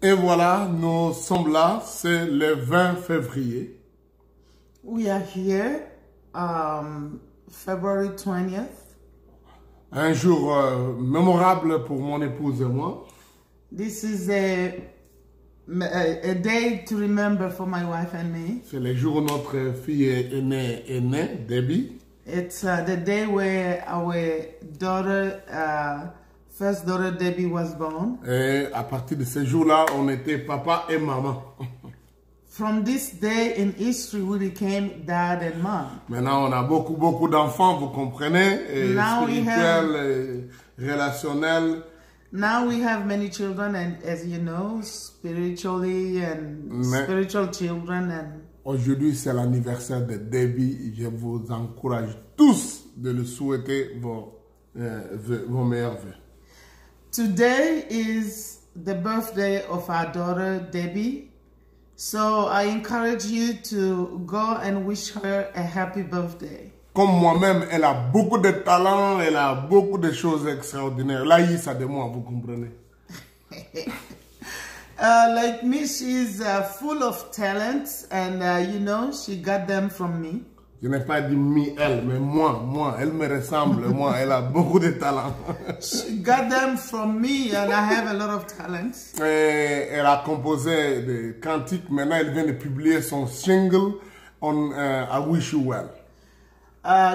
Et voilà, nous sommes là, c'est le 20 février. We are here, February 20th. Un jour mémorable pour mon épouse et moi. This is a day to remember for my wife and me. C'est le jour où notre fille est née, Debbie. It's the day where our daughter, first daughter Debbie was born. Et à partir de ce jour-là, on était papa et maman. From this day in history, we became dad and mom. Maintenant, on a beaucoup d'enfants, vous comprenez, et Now spirituels, et relationnels. Now we have many children, and as you know, spiritually and spiritual children. And aujourd'hui, c'est l'anniversaire de Debbie. Je vous encourage tous de le souhaiter vos meilleurs vœux. Today is the birthday of our daughter Debbie. So I encourage you to go and wish her a happy birthday. Comme moi-même, elle a beaucoup de talent, elle a beaucoup de choses extraordinaires. Là, il ça de moi, vous comprenez. Like me, she's full of talents, and you know, she got them from me. Je n'ai pas dit elle, mais moi, elle me ressemble, moi, elle a beaucoup de talent. She got them from me, and I have a lot of talents. Et elle a composé des cantiques, maintenant elle vient de publier son single on I Wish You Well.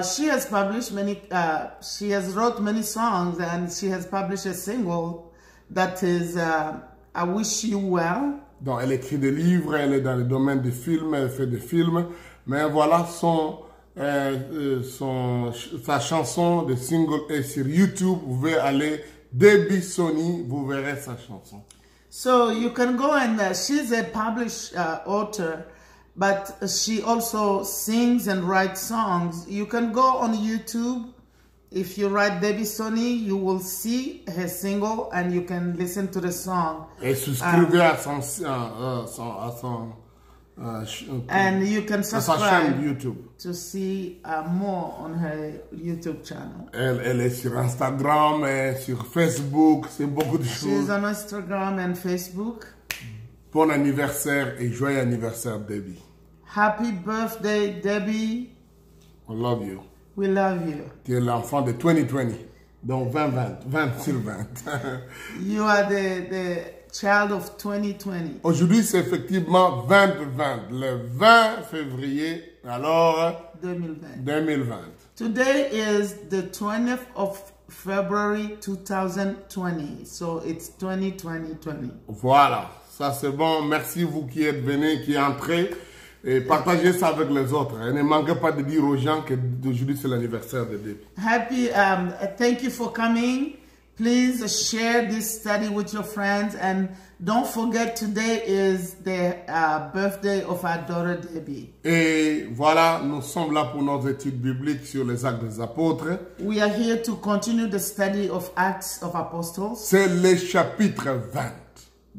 She has published many, she has wrote many songs, and she has published a single that is I Wish You Well. Donc elle écrit des livres, elle est dans le domaine des films, elle fait des films. Mais voilà, sa chanson de single est sur YouTube. Vous pouvez aller, Debbie Sony, vous verrez sa chanson. So you can go and, she's a published author, but she also sings and writes songs. You can go on YouTube. If you write Debbie Sony, you will see her single and you can listen to the song. Et souscrivez à son and you can subscribe YouTube. To see more on her YouTube channel. Elle est sur Instagram et sur Facebook, c'est beaucoup de choses. She's on Instagram and Facebook. Bon anniversaire et joyeux anniversaire, Debbie. Happy birthday, Debbie. I love you. We love you. Tu es l'enfant de 2020, donc 20 sur 20. You are the child of 2020. Aujourd'hui, c'est effectivement 2020, le 20 février, alors 2020. Today is the 20th of February 2020, so it's 2020. Voilà, ça c'est bon. Merci vous qui êtes venus, qui entrez. Et partagez ça avec les autres. Et ne manquez pas de dire aux gens que aujourd'hui c'est l'anniversaire de Debbie. Happy, thank you for coming. Please share this study with your friends, and don't forget today is the birthday of our daughter Debbie. Et voilà, nous sommes là pour nos études bibliques sur les Actes des Apôtres. We are here to continue the study of Acts of Apostles. C'est le chapitre 20.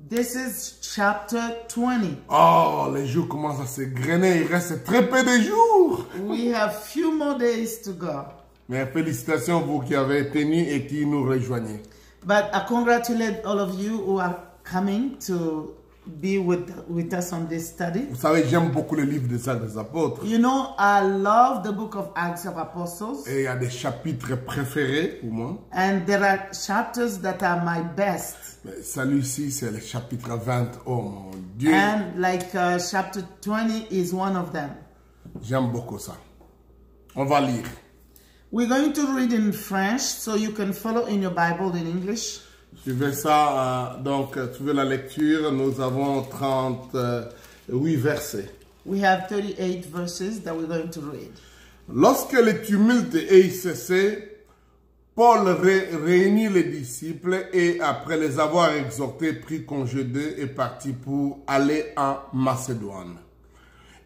This is chapter 20. Oh, les jours commencent à se grainer. Il reste très peu de jours. We have few more days to go. Mais félicitations vous qui avez tenu et qui nous rejoignez. But I congratulate all of you who are coming to be with us on this study. Vous savez, j'aime beaucoup le livre des Actes des Apôtres. You know, I love the book of Acts of Apostles. Et il y a des chapitres préférés pour moi. And there are chapters that are my best. Mais celui-ci, c'est le chapitre 20. Oh mon Dieu. And like chapter 20 is one of them. J'aime beaucoup ça. On va lire. We're going to read in French, so you can follow in your Bible in English. Suivez ça, donc suivez la lecture. Nous avons 38 versets. We have 38 verses that we're going to read. Lorsque le tumulte ait cessé, Paul réunit les disciples et, après les avoir exhortés, prit congé d'eux et partit pour aller en Macédoine.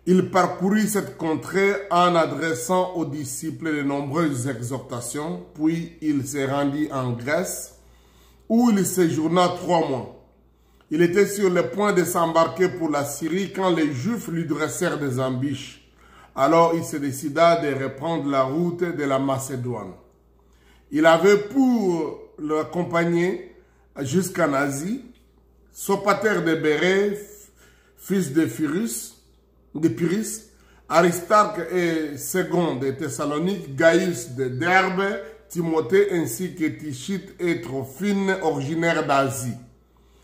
Il parcourut cette contrée en adressant aux disciples de nombreuses exhortations, puis il se rendit en Grèce, où il séjourna 3 mois. Il était sur le point de s'embarquer pour la Syrie quand les Juifs lui dressèrent des embûches. Alors il se décida de reprendre la route de la Macédoine. Il avait pour l'accompagner jusqu'en Asie, Sopater de Bérée, fils de Pyrrhus, Aristarque et Second de Thessalonique, Gaius de Derbe, Timothée ainsi que Tichite et Trophine, originaires d'Asie.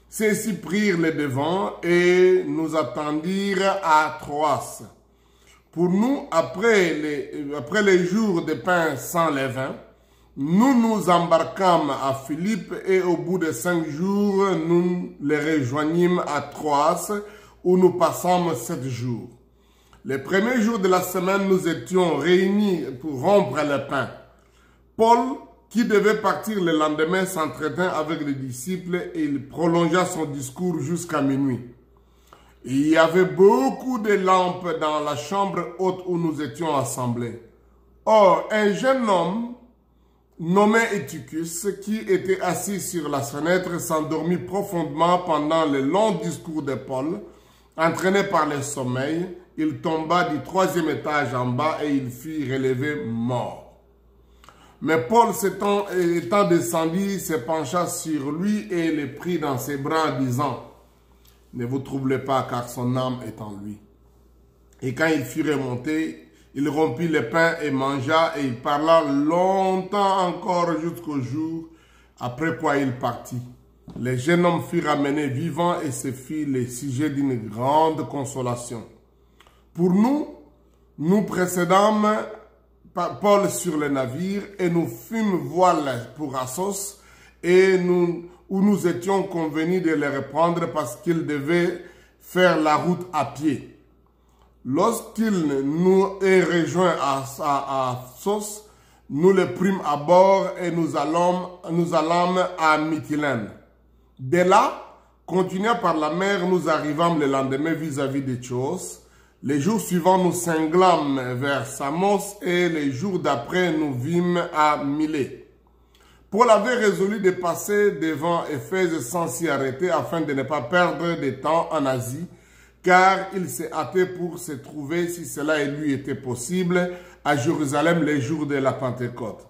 Ceux-ci prirent le devant et nous attendirent à Troas. Pour nous, après les jours de pain sans levain, nous nous embarquâmes à Philippe et au bout de 5 jours, nous les rejoignîmes à Troas où nous passâmes 7 jours. Les premiers jours de la semaine, nous étions réunis pour rompre le pain. Paul, qui devait partir le lendemain, s'entretint avec les disciples et il prolongea son discours jusqu'à minuit. Il y avait beaucoup de lampes dans la chambre haute où nous étions assemblés. Or, un jeune homme nommé Eutychus, qui était assis sur la fenêtre, s'endormit profondément pendant le long discours de Paul. Entraîné par le sommeil, il tomba du 3e étage en bas et il fut relevé mort. Mais Paul, étant descendu, se pencha sur lui et le prit dans ses bras, disant, « Ne vous troublez pas, car son âme est en lui. » Et quand il fut remonté, il rompit le pain et mangea, et il parla longtemps encore jusqu'au jour, après quoi il partit. Les jeunes hommes furent ramenés vivants et ce fut le sujet d'une grande consolation. Pour nous, nous précédâmes Paul sur le navire et nous fûmes voile pour Assos où nous étions convenus de les reprendre parce qu'ils devaient faire la route à pied. Lorsqu'il nous est rejoint à Assos, nous le prîmes à bord et nous allâmes à Mytilène. De là, continuant par la mer, nous arrivâmes le lendemain vis-à-vis de Chios. Les jours suivants, nous cinglâmes vers Samos et les jours d'après, nous vîmes à Milet. Paul avait résolu de passer devant Éphèse sans s'y arrêter afin de ne pas perdre de temps en Asie, car il s'est hâté pour se trouver, si cela lui était possible, à Jérusalem les jours de la Pentecôte.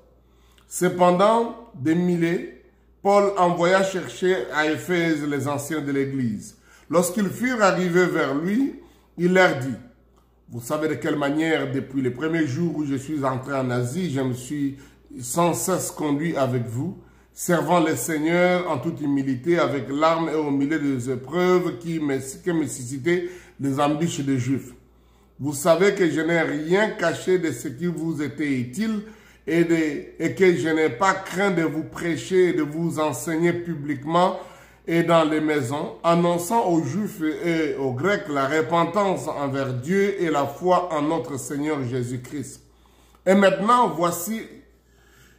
Cependant, de Milet, Paul envoya chercher à Éphèse les anciens de l'Église. Lorsqu'ils furent arrivés vers lui, il leur dit, « Vous savez de quelle manière, depuis les premiers jours où je suis entré en Asie, je me suis sans cesse conduit avec vous, servant le Seigneur en toute humilité, avec larmes et au milieu des épreuves qui me suscitaient des embûches des Juifs. Vous savez que je n'ai rien caché de ce qui vous était utile et que je n'ai pas craint de vous prêcher et de vous enseigner publiquement et dans les maisons, annonçant aux Juifs et aux Grecs la repentance envers Dieu et la foi en notre Seigneur Jésus-Christ. Et maintenant, voici,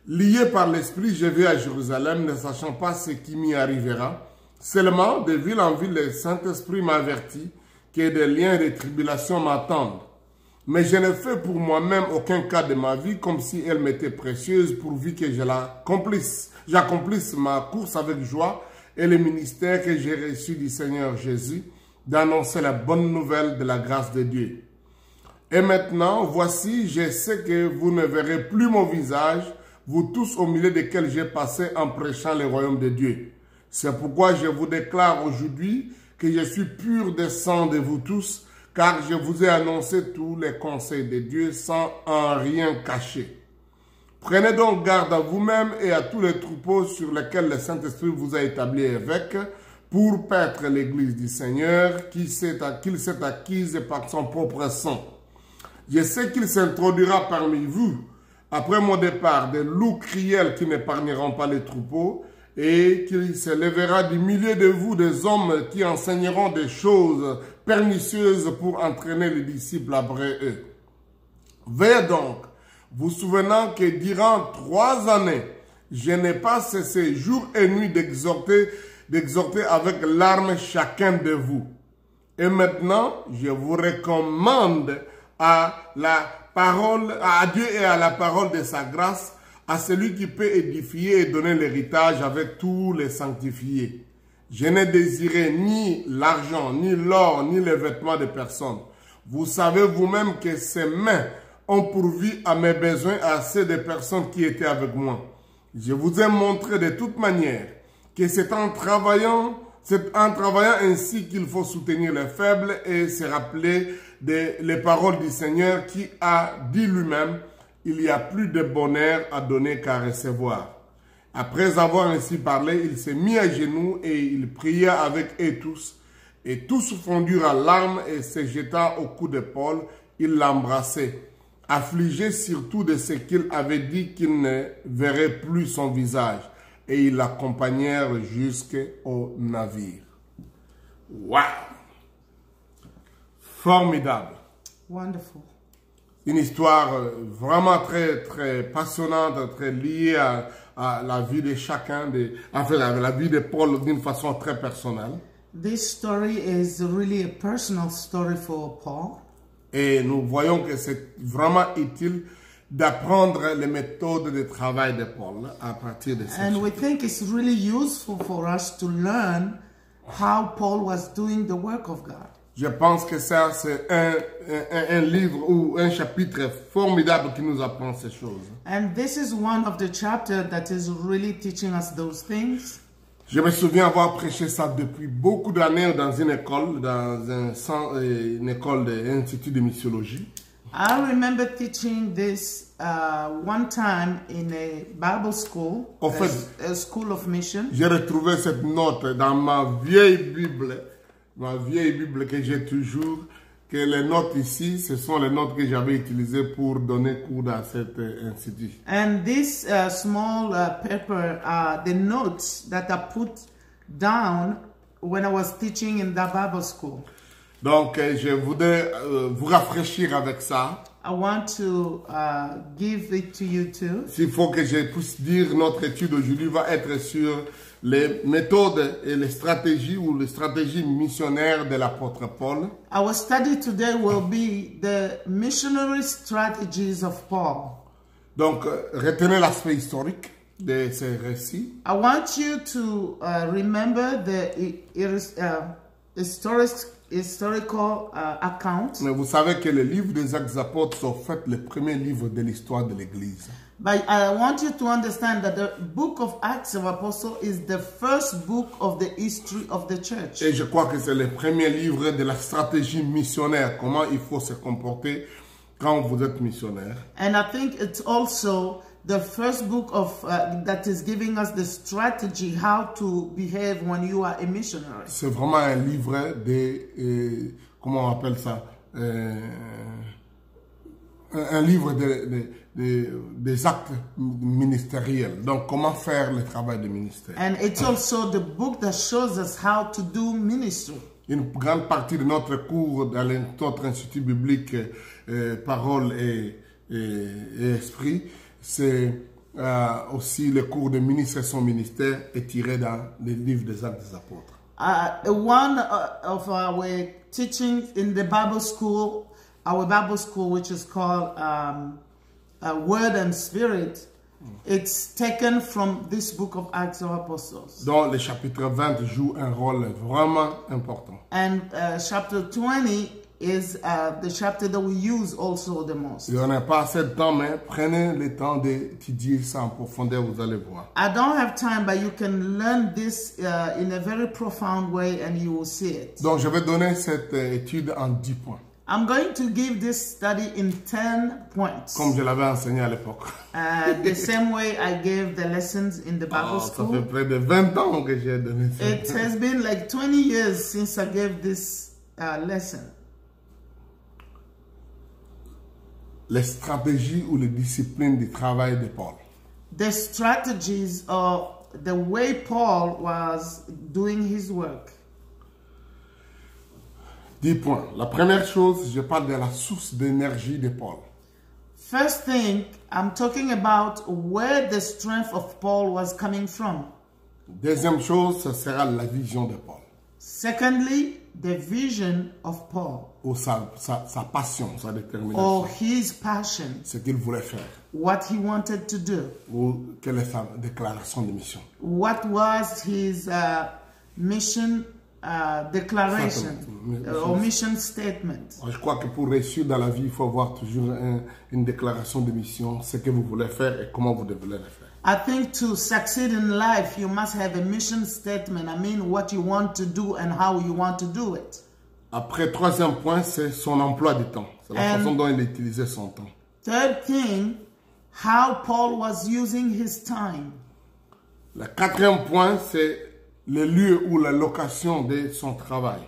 lié par l'Esprit, je vais à Jérusalem, ne sachant pas ce qui m'y arrivera. Seulement, de ville en ville, le Saint-Esprit m'avertit que des liens de tribulation m'attendent. Mais je ne fais pour moi-même aucun cas de ma vie comme si elle m'était précieuse pourvu que j'accomplisse ma course avec joie et le ministère que j'ai reçu du Seigneur Jésus d'annoncer la bonne nouvelle de la grâce de Dieu. Et maintenant, voici, je sais que vous ne verrez plus mon visage, vous tous au milieu desquels j'ai passé en prêchant le royaume de Dieu. C'est pourquoi je vous déclare aujourd'hui que je suis pur de sang de vous tous, car je vous ai annoncé tous les conseils de Dieu sans en rien cacher. Prenez donc garde à vous-même et à tous les troupeaux sur lesquels le Saint-Esprit vous a établi évêque pour paître l'Église du Seigneur qu'il s'est acquise par son propre sang. Je sais qu'il s'introduira parmi vous, après mon départ, des loups criels qui n'épargneront pas les troupeaux, et qu'il se lèvera du milieu de vous des hommes qui enseigneront des choses pernicieuses pour entraîner les disciples après eux. Veillez donc, vous souvenant que durant 3 années, je n'ai pas cessé jour et nuit d'exhorter avec larmes chacun de vous. Et maintenant, je vous recommande à Dieu et à la parole de sa grâce, à celui qui peut édifier et donner l'héritage avec tous les sanctifiés. Je n'ai désiré ni l'argent, ni l'or, ni les vêtements de personne. Vous savez vous-même que ces mains ont pourvu à mes besoins à ceux des personnes qui étaient avec moi. Je vous ai montré de toute manière que c'est en travaillant C'est en travaillant ainsi qu'il faut soutenir les faibles et se rappeler les paroles du Seigneur qui a dit lui-même, il y a plus de bonheur à donner qu'à recevoir. Après avoir ainsi parlé, il s'est mis à genoux et il pria avec eux tous. Et tous fondirent en larmes et se jeta au cou de Paul, il l'embrassait, affligé surtout de ce qu'il avait dit qu'il ne verrait plus son visage. Et ils l'accompagnèrent jusqu'au navire. Wow! Formidable. Wonderful. Une histoire vraiment très, très passionnante, très liée à la vie de chacun, enfin, la vie de Paul d'une façon très personnelle. This story is really a personal story for Paul. Et nous voyons que c'est vraiment utile d'apprendre les méthodes de travail de Paul à partir de cette And we chose. think it's really useful for us to learn how Paul was doing the work of God. Je pense que ça, c'est un livre ou un chapitre formidable qui nous apprend ces choses. And this is one of the chapters that is really teaching us those things. Je me souviens avoir prêché ça depuis beaucoup d'années dans une école, une école d'institut de missiologie. I remember teaching this one time in a Bible school, En fait, a school of mission. j'ai retrouvé cette note dans ma vieille Bible que j'ai toujours, que les notes ici, ce sont les notes que j'avais utilisées pour donner cours dans cet institut. And this small paper are the notes that I put down when I was teaching in that Bible school. Donc, je voudrais vous rafraîchir avec ça. I want to give it to you too. S'il faut que je puisse dire, notre étude aujourd'hui va être sur les méthodes et les stratégies ou les stratégies missionnaires de l'apôtre Paul. Our study today will be the missionary strategies of Paul. Donc, retenez l'aspect historique de ces récits. I want you to remember the historical account. Mais vous savez que le livre des Actes des Apôtres sont fait le premier livre de l'histoire de l'Église. But I want you to understand that the book of Acts of Apostles is the first book of the history of the church. Et je crois que c'est le premier livre de la stratégie missionnaire, comment il faut se comporter quand vous êtes missionnaire. And I think it's also the first book of that is giving us the strategy how to behave when you are a missionary. C'est vraiment un livre de, comment on appelle ça, un livre des actes ministériels. Donc, comment faire le travail de ministère. And it's also the book that shows us how to do ministry. Une grande partie de notre cours dans notre institut biblique, Parole et Esprit, c'est aussi le cours de ministre et son ministère est tiré dans les livres des Actes des Apôtres. One of our teachings in the Bible school, which is called Word and Spirit, it's taken from this book of Acts of Apostles. Dont le chapitre 20 joue un rôle vraiment important. And chapter 20 is the chapter that we use also the most. Il n'y en a pas assez de temps, mais prenez le temps d'étudier ça en profondeur, vous allez voir. I don't have time, but you can learn this in a very profound way and you will see it. Donc, je vais donner cette étude en 10 points. I'm going to give this study in 10 points. Comme je l'avais enseigné à l'époque. The same way I gave the lessons in the Bible Ça school. fait près de 20 ans que j'ai donné ça. It has been like 20 years since I gave this lesson. Les stratégies ou les disciplines du travail de Paul. The strategies of the way Paul was doing his work. 10 points. La première chose, je parle de la source d'énergie de Paul. First thing, I'm talking about where the strength of Paul was coming from. Deuxième chose, ce sera la vision de Paul. Secondly, the vision of Paul. Ou sa passion, sa détermination. Or his passion. Ce qu'il voulait faire. What he wanted to do. Ou quelle est sa déclaration de mission. What was his mission declaration or mission statement. Je crois que pour réussir dans la vie, il faut avoir toujours une déclaration de mission, ce que vous voulez faire et comment vous devez le faire. I think to succeed in life, you must have a mission statement. I mean, what you want to do and how you want to do it. Après, troisième point, c'est son emploi du temps. C'est la façon dont il utilisait son temps. Third thing, how Paul was using his time. Le quatrième point, c'est le lieu ou la location de son travail.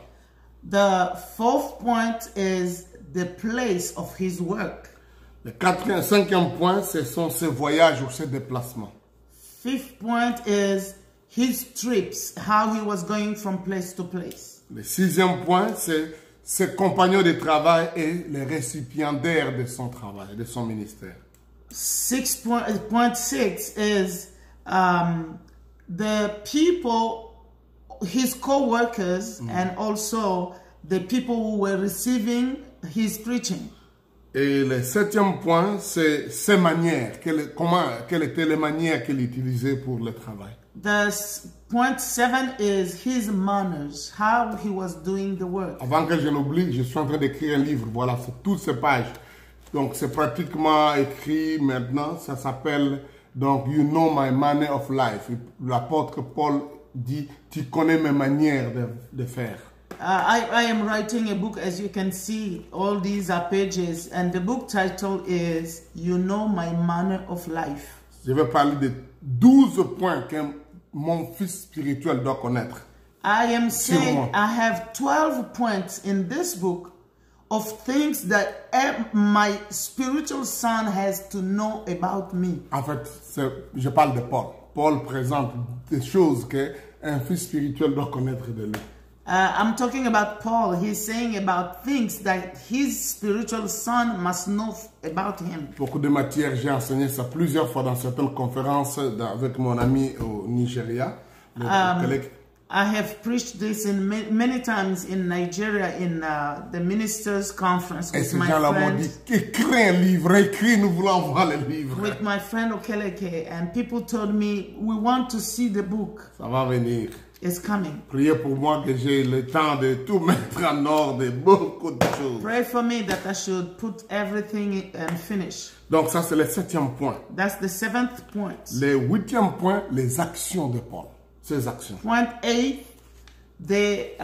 The fourth point is the place of his work. Le cinquième point, ce sont ses voyages ou ses déplacements. Fifth point is his trips, how he was going from place to place. Le sixième point, c'est ses compagnons de travail et les récipiendaires de son travail, de son ministère. Point six is the people, his co-workers, and also the people who were receiving his preaching. Et le septième point, c'est ses manières. Quelles étaient les manières qu'il utilisait pour le travail. Point 7 is his manners, how he was doing the work. Avant que je l'oublie, je suis en train d'écrire un livre. Voilà, c'est toutes ces pages. Donc, c'est pratiquement écrit maintenant. Ça s'appelle, donc, You Know My Manner of Life. L'apôtre Paul dit, tu connais mes manières de faire. I am writing a book, as you can see, all these are pages, and the book title is You Know My Manner of Life. Je vais parler de 12 points que mon fils spirituel doit connaître. I am saying I have 12 points in this book of things that my spiritual son has to know about me. En fait, je parle de Paul. Paul présente des choses qu'un fils spirituel doit connaître de lui. I'm talking about Paul. He's saying about things that his spiritual son must know about him. Beaucoup de matières, j'ai enseigné ça plusieurs fois dans certaines conférences avec mon ami au Nigeria. I have preached this many times in Nigeria in the ministers' conference with my friend. Dit, écris un livre, écris, nous voulons voir le livre. With my friend Okeleke, and people told me, we want to see the book. Ça va venir. It's coming. Priez pour moi que j'ai le temps de tout mettre en ordre, beaucoup de choses. Pray for me that I should put everything and finish. Donc ça c'est le septième point. That's the seventh point. Le huitième point, les actions de Paul. Ses actions. Point 8, the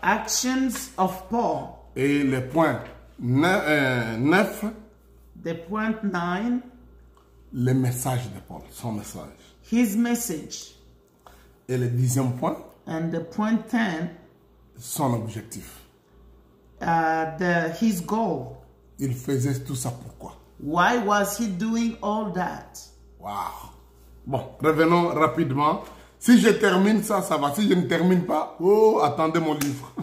actions of Paul. Et le point 9, the point 9, le message de Paul, son message. His message. Et le 10e point, and the point 10, son objectif. His goal. Il faisait tout ça pourquoi? Why was he doing all that? Wow. Bon, revenons rapidement. Si je termine ça, ça va. Si je ne termine pas, oh, attendez mon livre.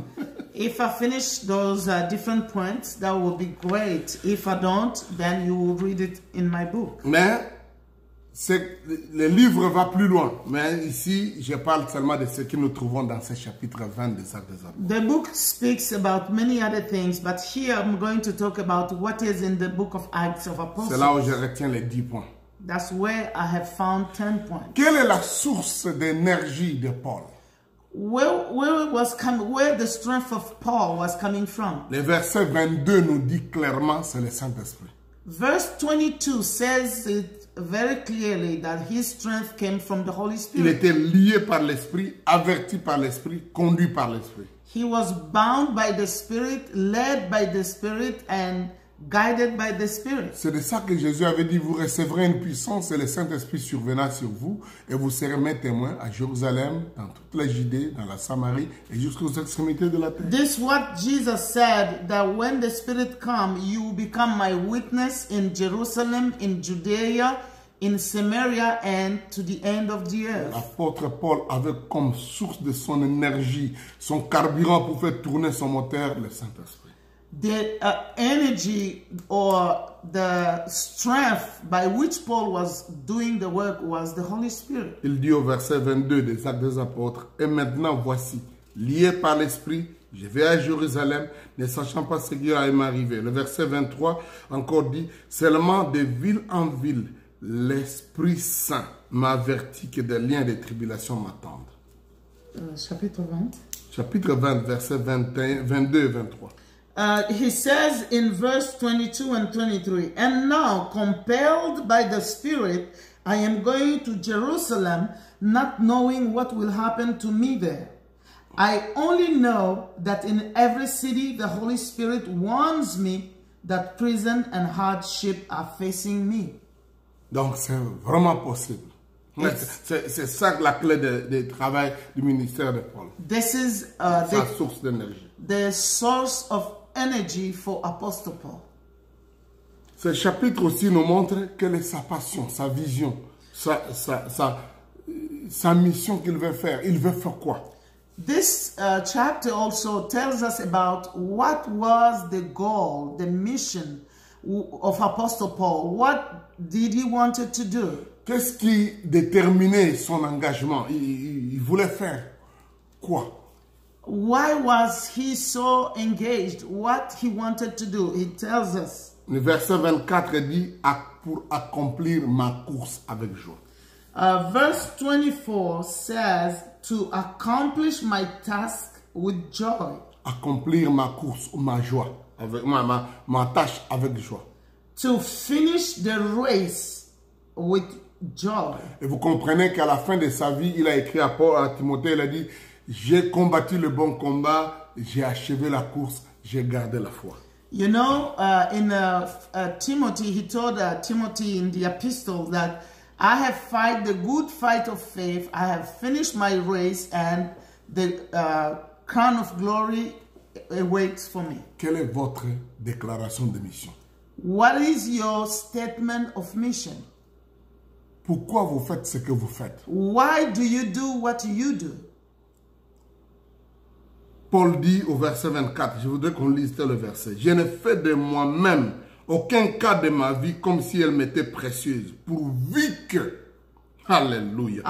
If I finish those different points, that would be great. If I don't, then you will read it in my book. Mais le livre va plus loin. Mais ici, je parle seulement de ce que nous trouvons dans ce chapitre 20 des Actes des Apôtres. The book speaks about many other things, but here I'm going to talk about what is in the book of Acts of Apostles. C'est là où je retiens les 10 points. That's where I have found 10 points. Quelle est la source d'énergie de Paul? Where the strength of Paul was coming from? Le verset 22 nous dit clairement, c'est le Saint-Esprit. Verse 22 says it very clearly that his strength came from the Holy Spirit. Il était lié par l'Esprit, averti par l'Esprit, conduit par l'Esprit. He was bound by the Spirit, led by the Spirit, and guided by the Spirit. C'est de ça que Jésus avait dit, vous recevrez une puissance et le Saint-Esprit surviendra sur vous et vous serez mes témoins à Jérusalem, dans toute la Judée, dans la Samarie et jusqu'aux extrémités de la terre. This is what Jesus said, that when the Spirit comes, you will become my witness in Jerusalem, in Judea, in Samaria, and to the end of the earth. L'apôtre Paul avait comme source de son énergie, son carburant pour faire tourner son moteur, le Saint-Esprit. The energy or the strength by which Paul was doing the work was the Holy Spirit. Il dit au verset 22 des Actes des Apôtres, et maintenant voici, lié par l'Esprit, je vais à Jérusalem, ne sachant pas ce qui va m'arriver. Le verset 23 encore dit, seulement de ville en ville, l'Esprit Saint m'a averti que des liens de tribulation m'attendent. Chapitre 20. Chapitre 20, verset 21, 22 et 23. He says in verse 22 and 23, and now, compelled by the Spirit, I am going to Jerusalem, not knowing what will happen to me there. I only know that in every city the Holy Spirit warns me that prison and hardship are facing me. Donc c'est vraiment possible. C'est ça la clé de travail du ministère de Paul. This is Sa source d'énergie. the source of energy for Apostle Paul. Ce chapitre aussi nous montre quelle est sa passion, sa vision, sa mission qu'il veut faire. Il veut faire quoi? This chapter also tells us about what was the goal, the mission of Apostle Paul. What did he wanted to do? Qu'est-ce qui déterminait son engagement? Il voulait faire quoi? Why was he so engaged? What he wanted to do? He tells us. Le verset 24 dit pour accomplir ma course avec joie. Verse 24 says to accomplish my task with joy. Accomplir ma course ou ma joie, avec ma tâche avec joie. To finish the race with joy. Et vous comprenez qu'à la fin de sa vie, il a écrit à Timothée, il a dit, j'ai combattu le bon combat, j'ai achevé la course, j'ai gardé la foi. You know, in Timothy, he told Timothy in the epistle that I have fight the good fight of faith, I have finished my race, and the crown of glory awaits for me. Quelle est votre déclaration de mission? What is your statement of mission? Pourquoi vous faites ce que vous faites? Why do you do what you do? Paul dit au verset 24, je voudrais qu'on lise le verset. Je ne fais de moi-même aucun cas de ma vie comme si elle m'était précieuse, pourvu que, alléluia,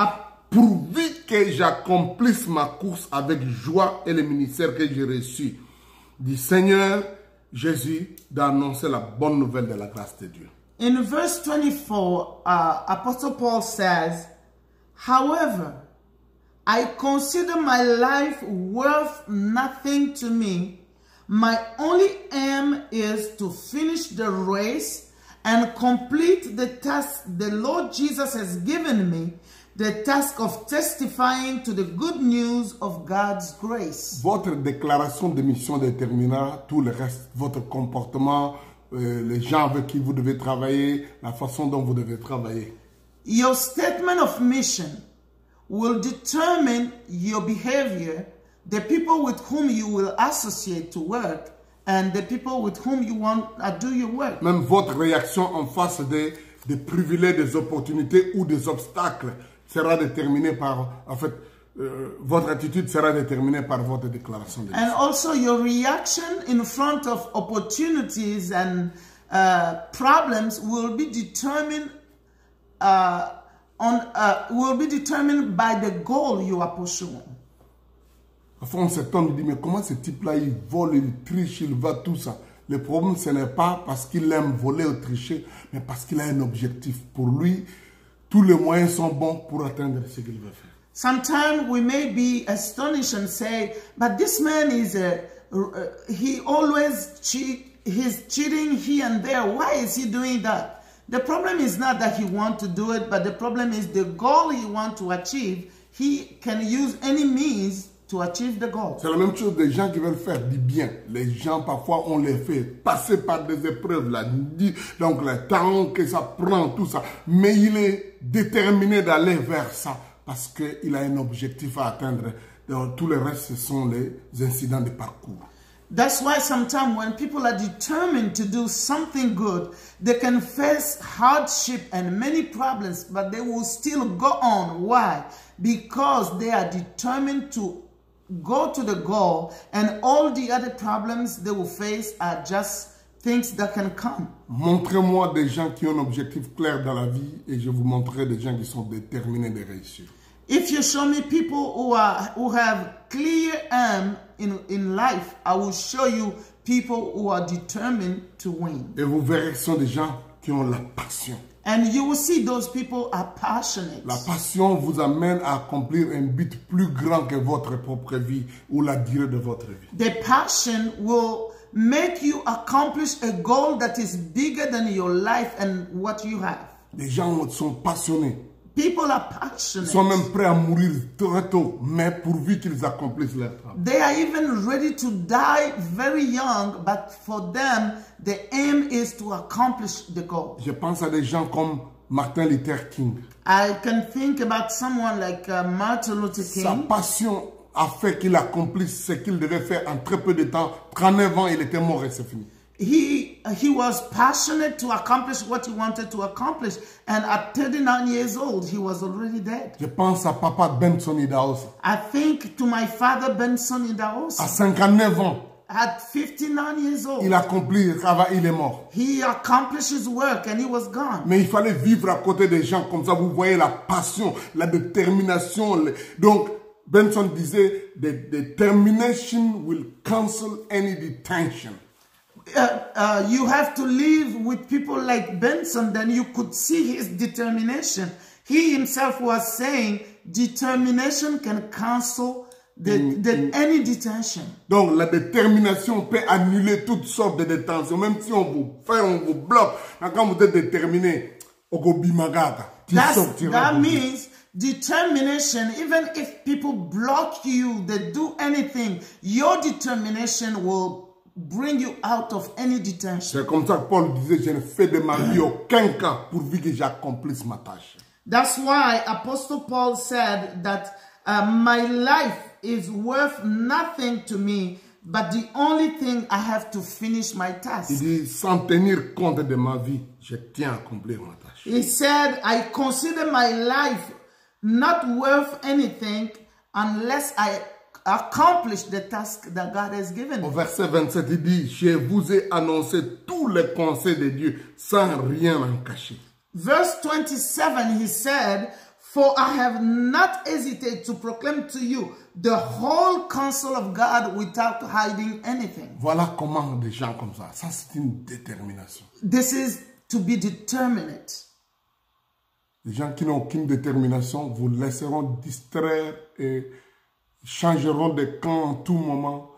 pourvu que j'accomplisse ma course avec joie et le ministère que j'ai reçu du Seigneur Jésus d'annoncer la bonne nouvelle de la grâce de Dieu. In verse 24, Apostle Paul says, however, I consider my life worth nothing to me. My only aim is to finish the race and complete the task the Lord Jesus has given me, the task of testifying to the good news of God's grace. Votre déclaration de mission déterminera tout le reste, votre comportement, les gens avec qui vous devez travailler, la façon dont vous devez travailler. Your statement of mission will determine your behavior, the people with whom you will associate to work, and the people with whom you want to do your work. Même votre réaction en face des privilèges, des opportunités ou des obstacles sera déterminée par, en fait, votre attitude sera déterminée par votre déclaration de mission. And also your reaction in front of opportunities and problems will be determined by the goal you are pursuing. Enfin, cet homme dit, mais comment ce type-là, il vole, il triche, il va, tout ça. Le problème, ce n'est pas parce qu'il aime voler ou tricher, mais parce qu'il a un objectif. Pour lui, tous les moyens sont bons pour atteindre ce qu'il veut faire. Sometimes we may be astonished and say, but this man is he always he's cheating here and there. Why is he doing that? The problem is not that he wants to do it, but the problem is the goal he wants to achieve. He can use any means to achieve the goal. C'est la même chose des gens qui veulent faire du bien. Les gens, parfois, on les fait passer par des épreuves, là, donc le temps que ça prend, tout ça. Mais il est déterminé d'aller vers ça parce qu'il a un objectif à atteindre. Donc, tout le reste, ce sont les incidents de parcours. That's why sometimes when people are determined to do something good, they can face hardship and many problems, but they will still go on. Why? Because they are determined to go to the goal, and all the other problems they will face are just things that can come. Montrez-moi des gens qui ont un objectif clair dans la vie et je vous montrerai des gens qui sont déterminés de réussir. If you show me people who have clear aim in life, I will show you people who are determined to win. Et vous verrez que ce sont des gens qui ont la passion. And you will see those people are passionate. La passion vous amène à accomplir un but plus grand que votre propre vie ou la durée de votre vie. The passion will make you accomplish a goal that is bigger than your life and what you have. Les gens sont passionnés. People are Ils passionate. sont même prêts à mourir très tôt, mais pourvu qu'ils accomplissent leur travail. They are even ready to die very young, but for them, the aim is to accomplish the goal. Je pense à des gens comme Martin Luther King. I can think about someone like Martin Luther Sa King. passion a fait qu'il accomplisse ce qu'il devait faire en très peu de temps. 39 ans, il était mort et c'est fini. He was passionate to accomplish what he wanted to accomplish, and at 39 years old, he was already dead. Je pense à Papa Benson Idahosa. I think to my father Benson À Idahosa. 59 ans, At 59 years old, il a accompli le travail, il est mort. he accomplished his work and he was gone. Mais il fallait vivre à côté des gens comme ça. Vous voyez la passion, la détermination. Donc, Benson disait, the determination will cancel any detention. You have to live with people like Benson, then you could see his determination. He himself was saying determination can cancel any detention. Donc, la détermination peut annuler toutes sortes de détentions. Même si on vous fait, on vous bloque. Quand vous êtes déterminé, That means determination, even if people block you, they do anything, your determination will bring you out of any detention. C'est comme ça que Paul disait, je ne fais de ma vie aucun cas pourvu que j'accomplisse ma tâche. That's why Apostle Paul said that my life is worth nothing to me, but the only thing I have to finish my Il task. dit, sans tenir compte de ma vie, je tiens à accomplir ma tâche. He said, I consider my life not worth anything unless I accomplish the task that God has given Au me. verset 27, il dit, je vous ai annoncé tous les conseils de Dieu sans rien en cacher. Verse 27, he said, for I have not hesitated to proclaim to you the whole counsel of God without hiding anything. Voilà comment des gens comme ça, c'est une détermination. This is to be determined. Les gens qui n'ont aucune détermination vous laisseront distraire et changeront de camp en tout moment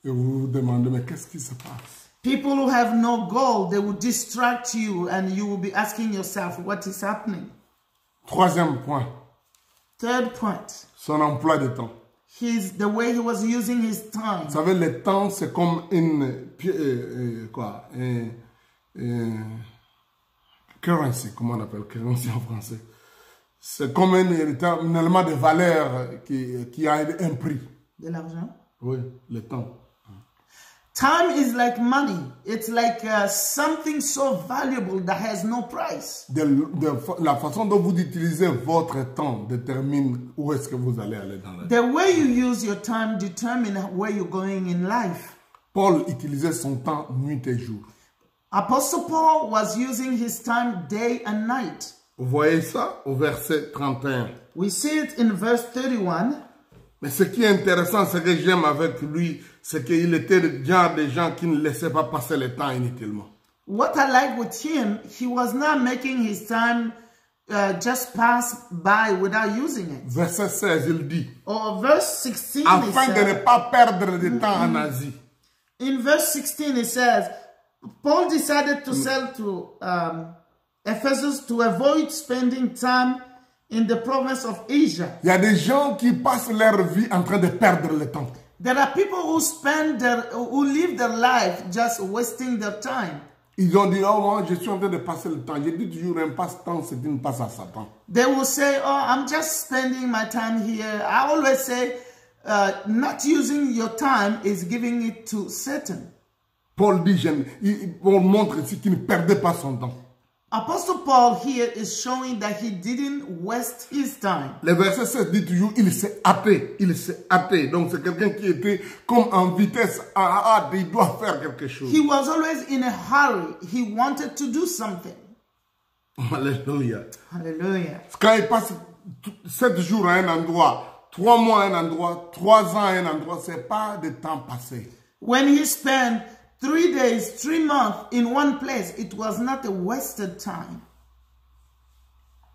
et vous vous demandez, mais qu'est-ce qui se passe? People who have no goal, they will distract you and you will be asking yourself, what is happening? Troisième point, Third point, son emploi de temps. the way he was using his time. Vous savez, le temps, c'est comme une currency, comment on appelle currency en français? C'est comme un élément de valeur qui a un prix. De l'argent? Oui, le temps. Time is like money. It's like something so valuable that has no price. La façon dont vous utilisez votre temps détermine où est-ce que vous allez aller dans la vie. The way you use your time determines where you're going in life. Paul utilisait son temps nuit et jour. Apostle Paul was using his time day and night. Vous voyez ça au verset 31. We see it in verse 31. Mais ce qui est intéressant, ce que j'aime avec lui, c'est qu'il était le genre de gens qui ne laissaient pas passer le temps inutilement. What I like with him, he was not making his time just pass by without using it. Verset 16, il dit, Or verse 16, he afin de ne said, pas perdre de temps en Asie. in verse 16 it says, Paul decided to sell to Ephesus to avoid spending time in the province of Asia. Il y a des gens qui passent leur vie en train de perdre le temps. There are people who live their life just wasting their time. Ils ont dit, oh, moi, je suis en train de passer le temps. Je dis toujours, un passe-temps, c'est une passe à Satan. They will say, oh, I'm just spending my time here. I always say, not using your time is giving it to Satan. Paul dit, Paul montre ici qu'il ne perdait pas son temps. Apostle Paul here is showing that he didn't waste his time. Le verset 16 dit toujours, il s'est hâté, il s'est hâté. Donc c'est quelqu'un qui était comme en vitesse, il doit faire quelque chose. He was always in a hurry. He wanted to do something. Alléluia. Hallelujah. Quand il passe 7 jours à un endroit, 3 mois à un endroit, 3 ans à un endroit, c'est pas de temps passé. When he spent 3 days, 3 months in one place, it was not a wasted time.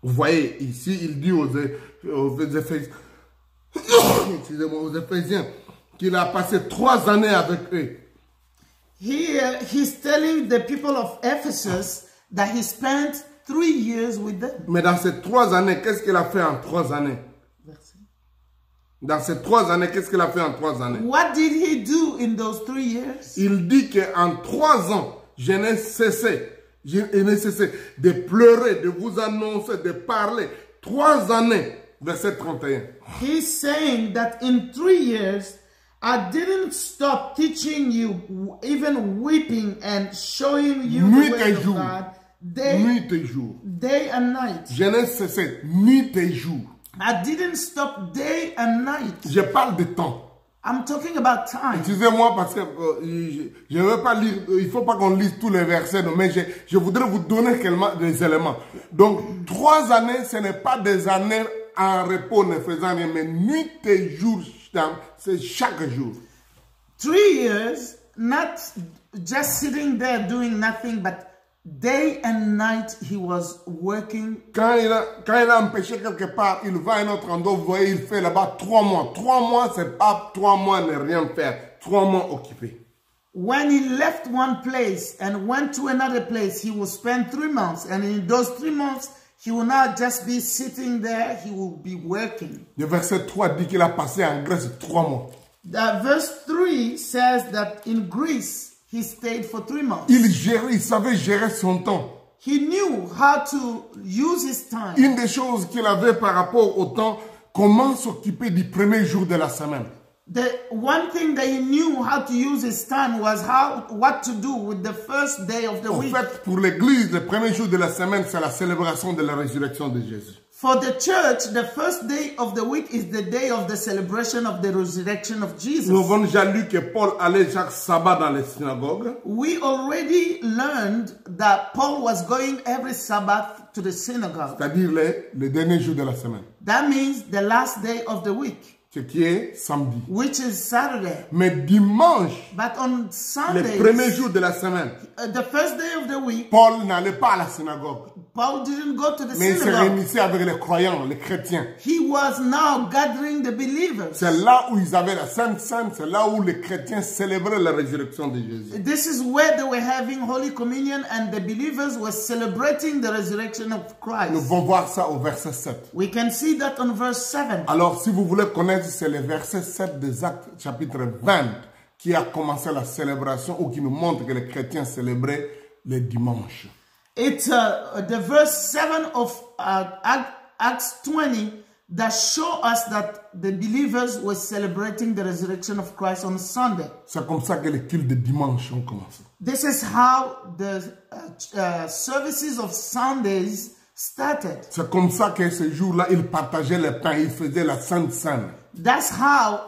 Vous voyez, ici, il dit aux Éphésiens, excusez-moi, aux Éphésiens, qu'il a passé 3 années avec eux. Here, he's telling the people of Ephesus that he spent 3 years with them. Mais dans ces 3 années, qu'est-ce qu'il a fait en 3 années? Dans ces 3 années, qu'est-ce qu'il a fait en 3 années? What did he do in those 3 years? Il dit qu'en 3 ans, je n'ai cessé de pleurer, de vous annoncer, de parler. 3 années, verset 31. He's saying that in 3 years, I didn't stop teaching you, even weeping and showing you Nuit the et way of jour. God, Nuit et jour. day and night. Je n'ai cessé nuit et jour. I didn't stop day and night. Je parle de temps. I'm talking about time. Excusez-moi parce que je ne veux pas lire, il ne faut pas qu'on lise tous les versets, mais je voudrais vous donner des éléments. Donc, 3 années, ce n'est pas des années en repos ne faisant rien, mais nuit et jour, c'est chaque jour. 3 years, not just sitting there doing nothing, but day and night he was working. Quand il a empêché quelque part, il va à un autre endroit, vous voyez, il fait là-bas 3 mois. 3 mois, c'est pas 3 mois ne rien faire. 3 mois occupés. When he left one place and went to another place, he will spend 3 months. And in those 3 months, he will not just be sitting there, he will be working. Le verset 3 dit qu'il a passé en Grèce 3 mois. Verse 3 says that in Greece, he stayed for 3 months. Il savait gérer son temps. He knew how to use his time. Une des choses qu'il avait par rapport au temps, comment s'occuper du premier jour de la semaine. The one thing that he knew how to use his time was what to do with the first day of the En week. fait, pour l'Église, le premier jour de la semaine, c'est la célébration de la résurrection de Jésus. For the church, the first day of the week is the day of the celebration of the resurrection of Jesus. Nous avons déjà lu que Paul allait chaque sabbat dans les synagogues. We already learned that Paul was going every Sabbath to the synagogue. C'est-à-dire le dernier jour de la semaine. That means the last day of the week, Ce qui est samedi. which is Saturday. Mais dimanche, But on le Sundays, premier jour de la semaine, the first day of the week, Paul n'allait pas à la synagogue. Paul didn't go to the Mais il se synagogue. réunissait avec les croyants, les chrétiens. He was now gathering the believers. C'est là où ils avaient la Sainte Seine, c'est là où les chrétiens célébraient la résurrection de Jésus. This is where they were having Holy Communion and the believers were celebrating the resurrection of Nous Christ. allons voir ça au verset 7. We can see that on verse 7. Alors, si vous voulez connaître, c'est le verset 7 des Actes, chapitre 20, qui a commencé la célébration ou qui nous montre que les chrétiens célébraient le dimanche. It's the verse 7 of Acts 20 that show us that the believers were celebrating the resurrection of Christ on Sunday. C'est comme ça que les cultes de dimanche ont commencé. This is how the services of Sundays started. C'est comme ça que ce jour-là, ils partageaient le pain, ils faisaient la Sainte Seine. That's how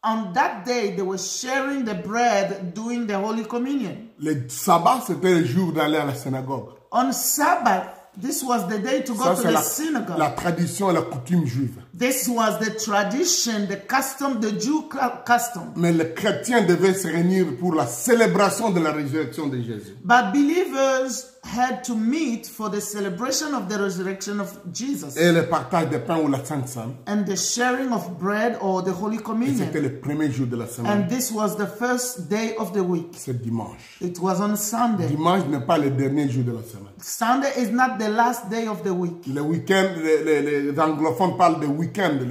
on that day they were sharing the bread, doing the Holy Communion. Le sabbat, c'était le jour d'aller à la synagogue. On Sabbath, this was the day to go Ça, to c'est the la synagogue. tradition et la coutume juive. This was the tradition, the custom, the Jew custom. Mais les chrétiens devaient se réunir pour la célébration de la résurrection de Jésus. But believers had to meet for the celebration of the resurrection of Jesus Et le partage des pains ou la Sainte Seine, and the sharing of bread or the Holy c'était Communion. le premier jour de la semaine. And this was the first day of the week. C'est dimanche. It was on Sunday. Dimanche n'est pas le dernier jour de la semaine. Sunday is not the last day of the week. Le week-end, les anglophones parlent de week-end.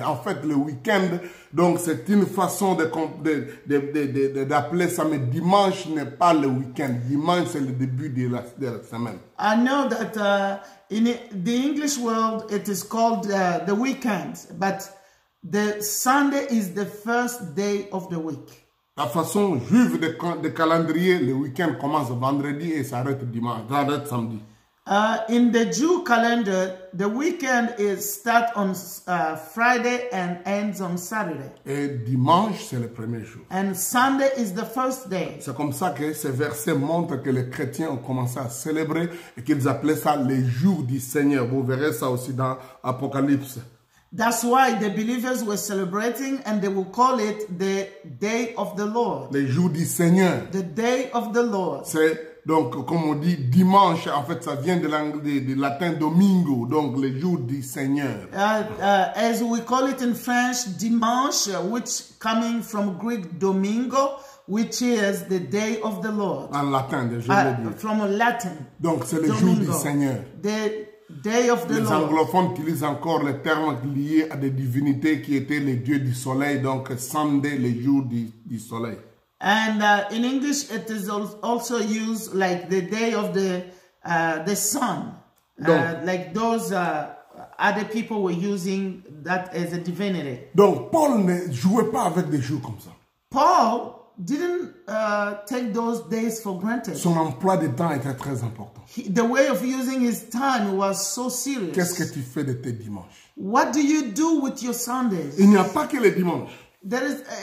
En fait, le week-end, donc c'est une façon d'appeler ça, mais dimanche n'est pas le week-end. Dimanche, c'est le début de la semaine. I know that in the English world it is called the weekend, but the Sunday is the first day of the week. La façon juive de calendrier, le week-end commence vendredi et s'arrête dimanche, s'arrête samedi. In the Jew calendar, the weekend starts on Friday and ends on Saturday. Et dimanche, c'est le premier jour. And Sunday is the first day. C'est comme ça que ces versets montrent que les chrétiens ont commencé à célébrer et qu'ils appelaient ça les jours du Seigneur. Vous verrez ça aussi dans Apocalypse. That's why the believers were celebrating and they will call it the day of the Lord. Les jours du Seigneur. The day of the Lord. C'est donc, comme on dit, dimanche, en fait, ça vient de latin domingo, donc le jour du Seigneur. As we call it in French, dimanche, which coming from Greek domingo, which is the day of the Lord. En latin, je veux dire. From Latin. Donc, c'est le domingo. jour du Seigneur. day of the Les Lord. anglophones utilisent encore les termes liés à des divinités qui étaient les dieux du soleil, donc Sunday, les jours du soleil. And in English, it is also used like the day of the sun. Like those other people were using that as a divinity. Donc, Paul ne jouait pas avec des jours comme ça. Paul didn't take those days for granted. Son emploi de temps était très important. The way of using his time was so serious. Qu'est-ce que tu fais de tes dimanches? What do you do with your Sundays? Il n'y a pas que les dimanches.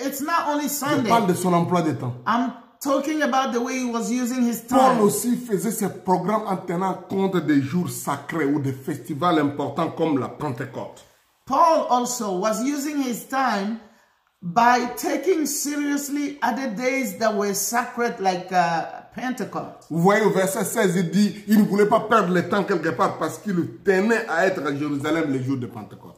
It's not only Je Sunday. parle de son emploi de temps. I'm talking about the way he was using his Paul time. aussi faisait ses programmes en tenant compte des jours sacrés ou des festivals importants comme la Pentecôte. Paul also was using his time by taking seriously other days that were sacred like Pentecost. Vous voyez au verset 16, il dit, il ne voulait pas perdre le temps quelque part parce qu'il tenait à être à Jérusalem le jour de Pentecôte.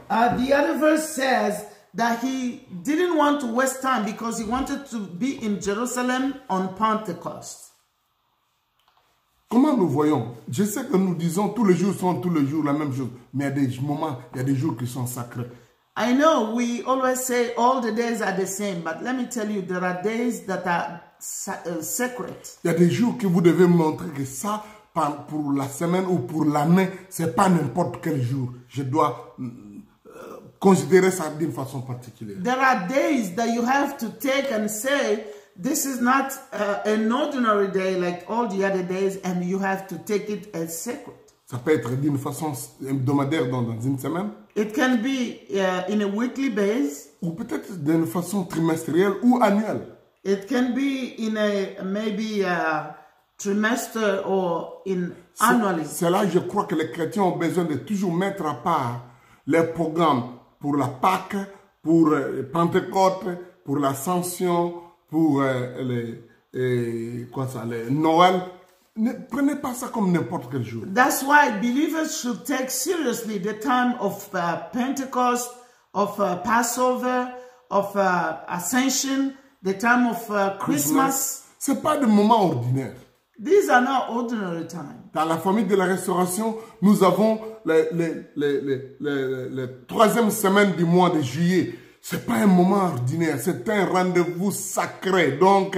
The other verse says that he didn't want to waste time because he wanted to be in Jerusalem on Pentecost. Comment nous voyons? Je sais que nous disons tous les jours sont tous les jours la même chose, mais il y a des moments, il y a des jours qui sont sacrés. I know we always say all the days are the same, but let me tell you, there are days that are sacred. Il y a des jours que vous devez montrer que ça, pour la semaine ou pour l'année, c'est pas n'importe quel jour. Je dois considérer ça d'une façon particulière. There are days that you have to take and say, this is not an ordinary day like all the other days, and you have to take it as sacred. Ça peut être d'une façon hebdomadaire dans une semaine. It can be in a weekly base. Ou peut-être d'une façon trimestrielle ou annuelle. It can be in a maybe trimester or in annually. C'est là, je crois que les chrétiens ont besoin de toujours mettre à part les programmes pour la Pâque, pour Pentecôte, pour l'Ascension, pour les Noël. Ne prenez pas ça comme n'importe quel jour. That's why believers should take seriously the time of Pentecost, of Passover, of Ascension, the time of Christmas. C'est pas des moments ordinaires. These are not ordinary time. Dans la famille de la restauration, nous avons la troisième semaine du mois de juillet. C'est pas un moment ordinaire, c'est un rendez-vous sacré. Donc,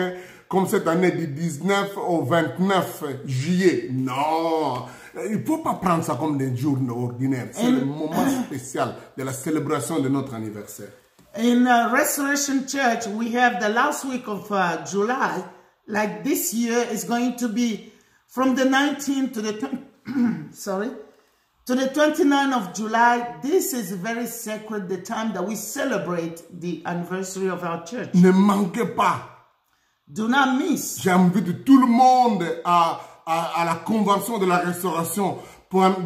comme cette année du 19 au 29 juillet. Non, il ne faut pas prendre ça comme des jours ordinaires. C'est le moment spécial de la célébration de notre anniversaire. In Restoration Church, we have the last week of July. Like this year is going to be from the 19th to the to the 29th of July. This is very sacred, the time that we celebrate the anniversary of our church. Ne manquez pas. Do not miss. J'invite tout le monde à la convention de la restauration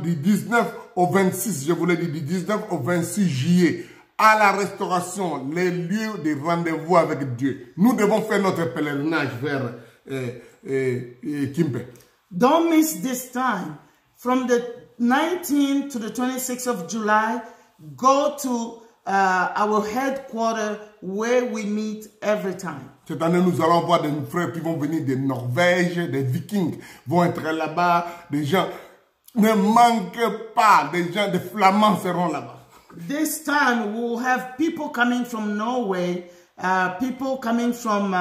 du 19 au 26, je vous l'ai dit, du 19 au 26 juillet. À la restauration, les lieux de rendez-vous avec Dieu. Nous devons faire notre pèlerinage vers Kimpe. Don't miss this time. From the 19th to the 26th of July, go to our headquarters where we meet every time. Cette année, nous allons voir des frères qui vont venir de Norvège, des Vikings vont être là-bas, des gens. Ne manquez pas, des gens, des Flamands seront là-bas. This time, we'll have people coming from Norway, people coming from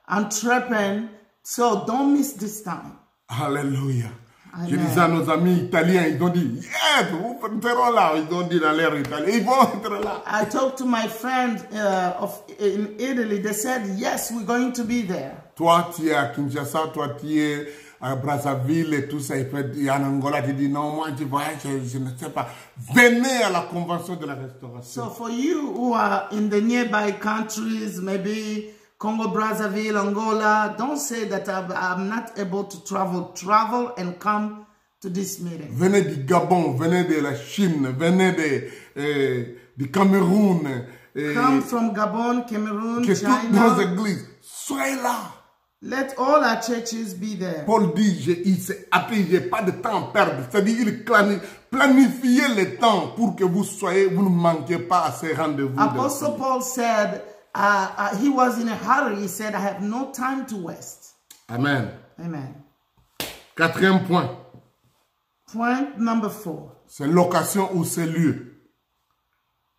Antwerpen. So don't miss this time. Alléluia. Amen. Je disais à nos amis italiens, ils ont dit, yes, vous serez là. Ils ont dit dans l'air italien, ils vont être là. I talked to my friend in Italy. They said, yes, we're going to be there. Toi, tu es à Kinshasa, toi, tu es à Brazzaville et tout ça. Et puis en Angola, tu dis, non, moi, je voyage, je ne sais pas. Venez à la convention de la restauration. So for you who are in the nearby countries, maybe Congo, Brazzaville, Angola, don't say that I'm not able to travel. Travel and come to this meeting. Venez du Gabon, venez de la Chine, venez du Cameroun. Come from Gabon, Cameroon, Que toutes nos China. églises, soyez là. Let all our churches be there. Paul dit, il s'est appelé, j'ai pas de temps à perdre. C'est-à-dire, il planifiez le temps pour que vous ne manquiez pas à ces rendez-vous. Apostle Paul said, he was in a hurry. He said, I have no time to waste. Amen. Amen. Quatrième point. Point number 4. C'est location ou c'est lieu.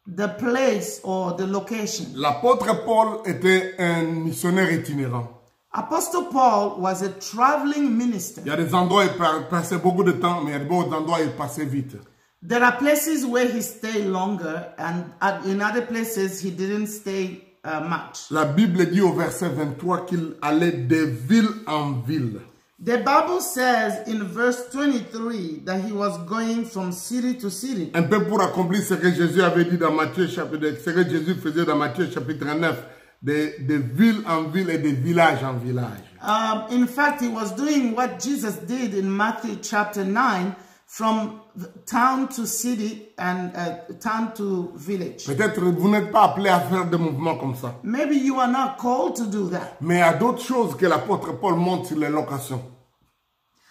The place or the location. L'apôtre Paul était un missionnaire itinérant. Apostle Paul was a traveling minister. Il y a des endroits où il passait beaucoup de temps, mais il y a d'autres endroits où il passait vite. There are places where he stayed longer, and in other places he didn't stay much. La Bible dit au verset 23 qu'il allait de ville en ville. The Bible says in verse 23 that he was going from city to city. Un peu pour accomplir ce que Jésus avait dit dans Matthieu chapitre, ce que Jésus faisait dans Matthieu chapitre 9, de ville en ville et de village en village. In fact, he was doing what Jesus did in Matthew chapter 9, from town to city and town to village. Peut-être vous n'êtes pas appelé à faire des mouvements comme ça. Maybe you are not called to do that. Mais il y a d'autres choses que l'apôtre Paul montre sur les locations.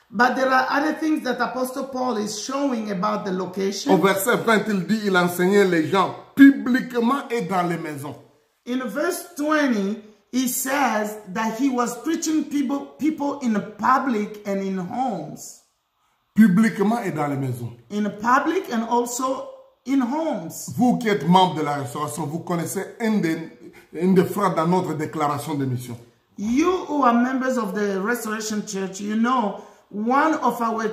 But there are other things that Apostle Paul is showing about the Au location. verset 20, il dit il enseignait les gens publiquement et dans les maisons. In verse 20, he says that he was preaching people in public and in homes. Publiquement et dans les maisons. In public and also in homes. Vous qui êtes membre de la restauration, vous connaissez une des phrases dans notre déclaration de mission. You who are members of the Restoration Church, you know one of our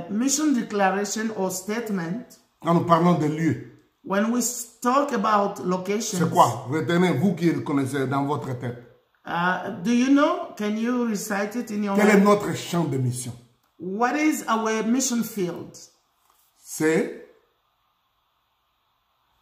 mission declaration or statement. Quand nous parlons de lieux, When we talk about locations. c'est quoi? Retenez, vous qui le connaissez dans votre tête. Do you know? Can you recite it in your Quel est mind? notre champ de mission? What is our mission field? C'est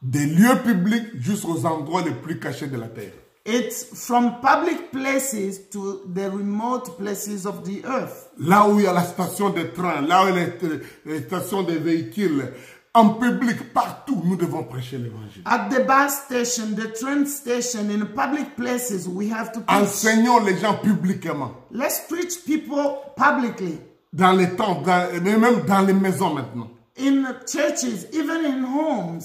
des lieux publics jusqu'aux endroits les plus cachés de la terre. It's from public places to the remote places of the earth. Là où il y a la station de train, là où il y a les stations de véhicules, en public, partout, nous devons prêcher l'évangile. At the bus station, the train station, in public places, we have to preach. Enseignons les gens publiquement. Let's preach people publicly. Dans les temps, même dans les maisons maintenant. In churches, even in homes.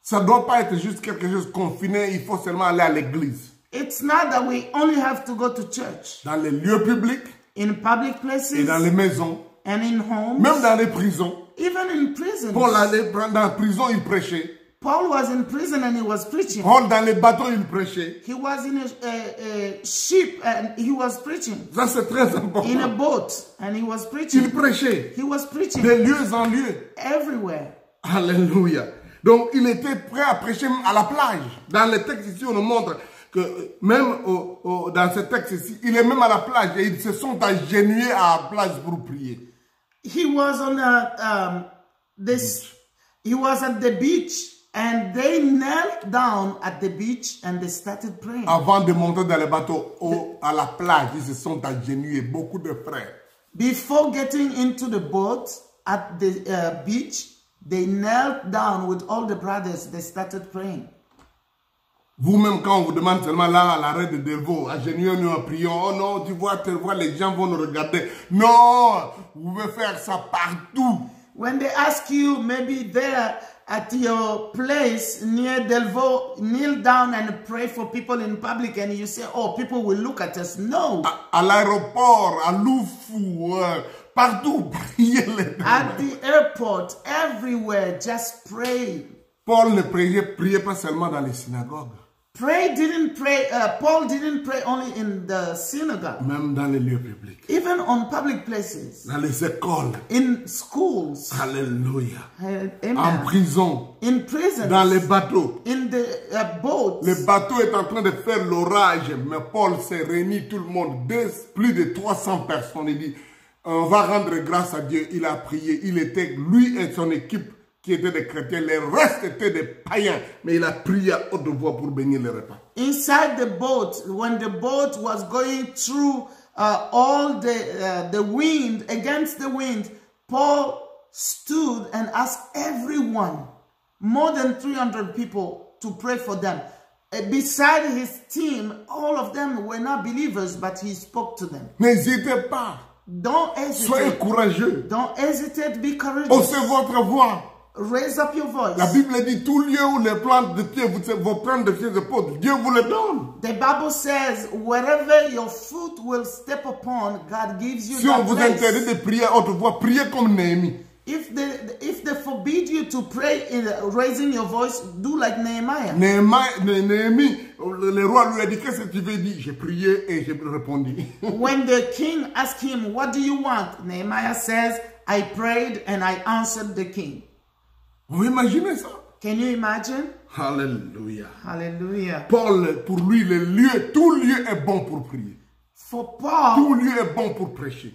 Ça ne doit pas être juste quelque chose confiné, il faut seulement aller à l'église. It's not that we only have to go to church. Dans les lieux publics In public places et dans les maisons, and in homes, même dans les prisons. even in prisons. Paul allait dans la prison, il prêchait. Paul was in prison and he was preaching. Paul dans les bateaux, il prêchait. He was in a ship and he was preaching. Ça c'est très important. In a boat and he was Il preaching. prêchait He was preaching de lieu en lieu. everywhere. Alléluia. Donc il était prêt à prêcher à la plage. Dans le texte ici, on nous montre que même dans ce texte ici, il est même à la plage et ils se sont agenouillés à la plage pour prier. He was on he was at the beach and they knelt down at the beach and they started praying. Avant de monter dans le bateau à la plage, ils se sont agenouillés, beaucoup de frères. Before getting into the boat at the beach, they knelt down with all the brothers. They started praying. Vous-même, quand on vous demande seulement là, à l'arrêt de Delvaux, agenouillons-nous en priant, oh non, tu vois, les gens vont nous regarder. Non, vous pouvez faire ça partout. When they ask you, maybe there at your place near Delvaux, kneel down and pray for people in public, and you say, oh, people will look at us. No. À l'aéroport, à Loufou, partout, priez les At the airport, everywhere, just pray. Paul ne priait pas seulement dans les synagogues. Paul didn't pray only in the synagogue. Même dans les lieux publics. Even on public places. Dans les écoles. In schools. Alléluia. Amen. En prison. In prison. Dans les bateaux. In the boats. Le bateau est en train de faire l'orage, mais Paul s'est réuni tout le monde, plus de 300 personnes. Il dit, on va rendre grâce à Dieu. Il a prié. Il était, lui et son équipe, qui étaient des chrétiens, les restes étaient des païens, mais il a prié à haute voix pour bénir les repas. Inside the boat, when the boat was going through all the wind, against the wind, Paul stood and asked everyone, more than 300 people, to pray for them. Beside his team, all of them were not believers, but he spoke to them. N'hésitez pas. Don't hesitate. Soyez courageux. Don't hesitate, be courageous. Haussez votre voix. raise up your voice. La Bible dit tout lieu où les plantes de pied, vos plantes de pied se posent, Dieu vous le donne. The Bible says, wherever your foot will step upon, God gives you Si on that vous place. interdit de prier à haute voix, priez comme Néhémie. If they forbid you to pray in raising your voice, do like Nehemiah. Néhémie, le roi lui a dit, qu'est-ce que tu veux dire? J'ai prié et j'ai répondu. When the king asked him, what do you want? Nehemiah says, I prayed and I answered the king. Vous imaginez ça? Can you imagine? Alléluia. Hallelujah. Paul, pour lui, tout lieu est bon pour prier. For Paul, Tout lieu est bon pour prêcher.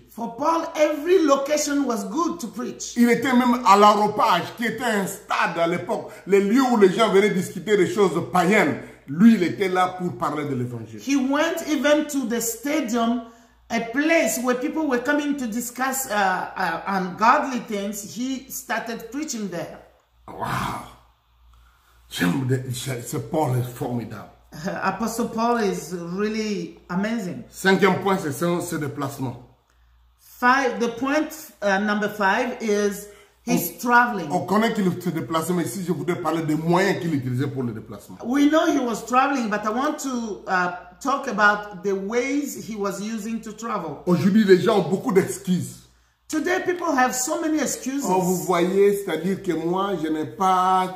every location was good to preach. Il était même à l'aéropage, qui était un stade à l'époque, les lieux où les gens venaient discuter des choses païennes. Lui, il était là pour parler de l'évangile. He went even to the stadium, a place where people were coming to discuss ungodly things. He started preaching there. Wow! Ce Paul est formidable. Apostle Paul is really amazing. Cinquième point, c'est ce déplacement. The point number 5 is his traveling. On connaît qu'il se déplaçait, mais ici, je voudrais parler des moyens qu'il utilisait pour le déplacement. We know he was traveling, but I want to talk about the ways he was using to travel. Aujourd'hui, les gens ont beaucoup d'excuses. Today, people have so many excuses. Oh, vous voyez, c'est-à-dire que moi, je n'ai pas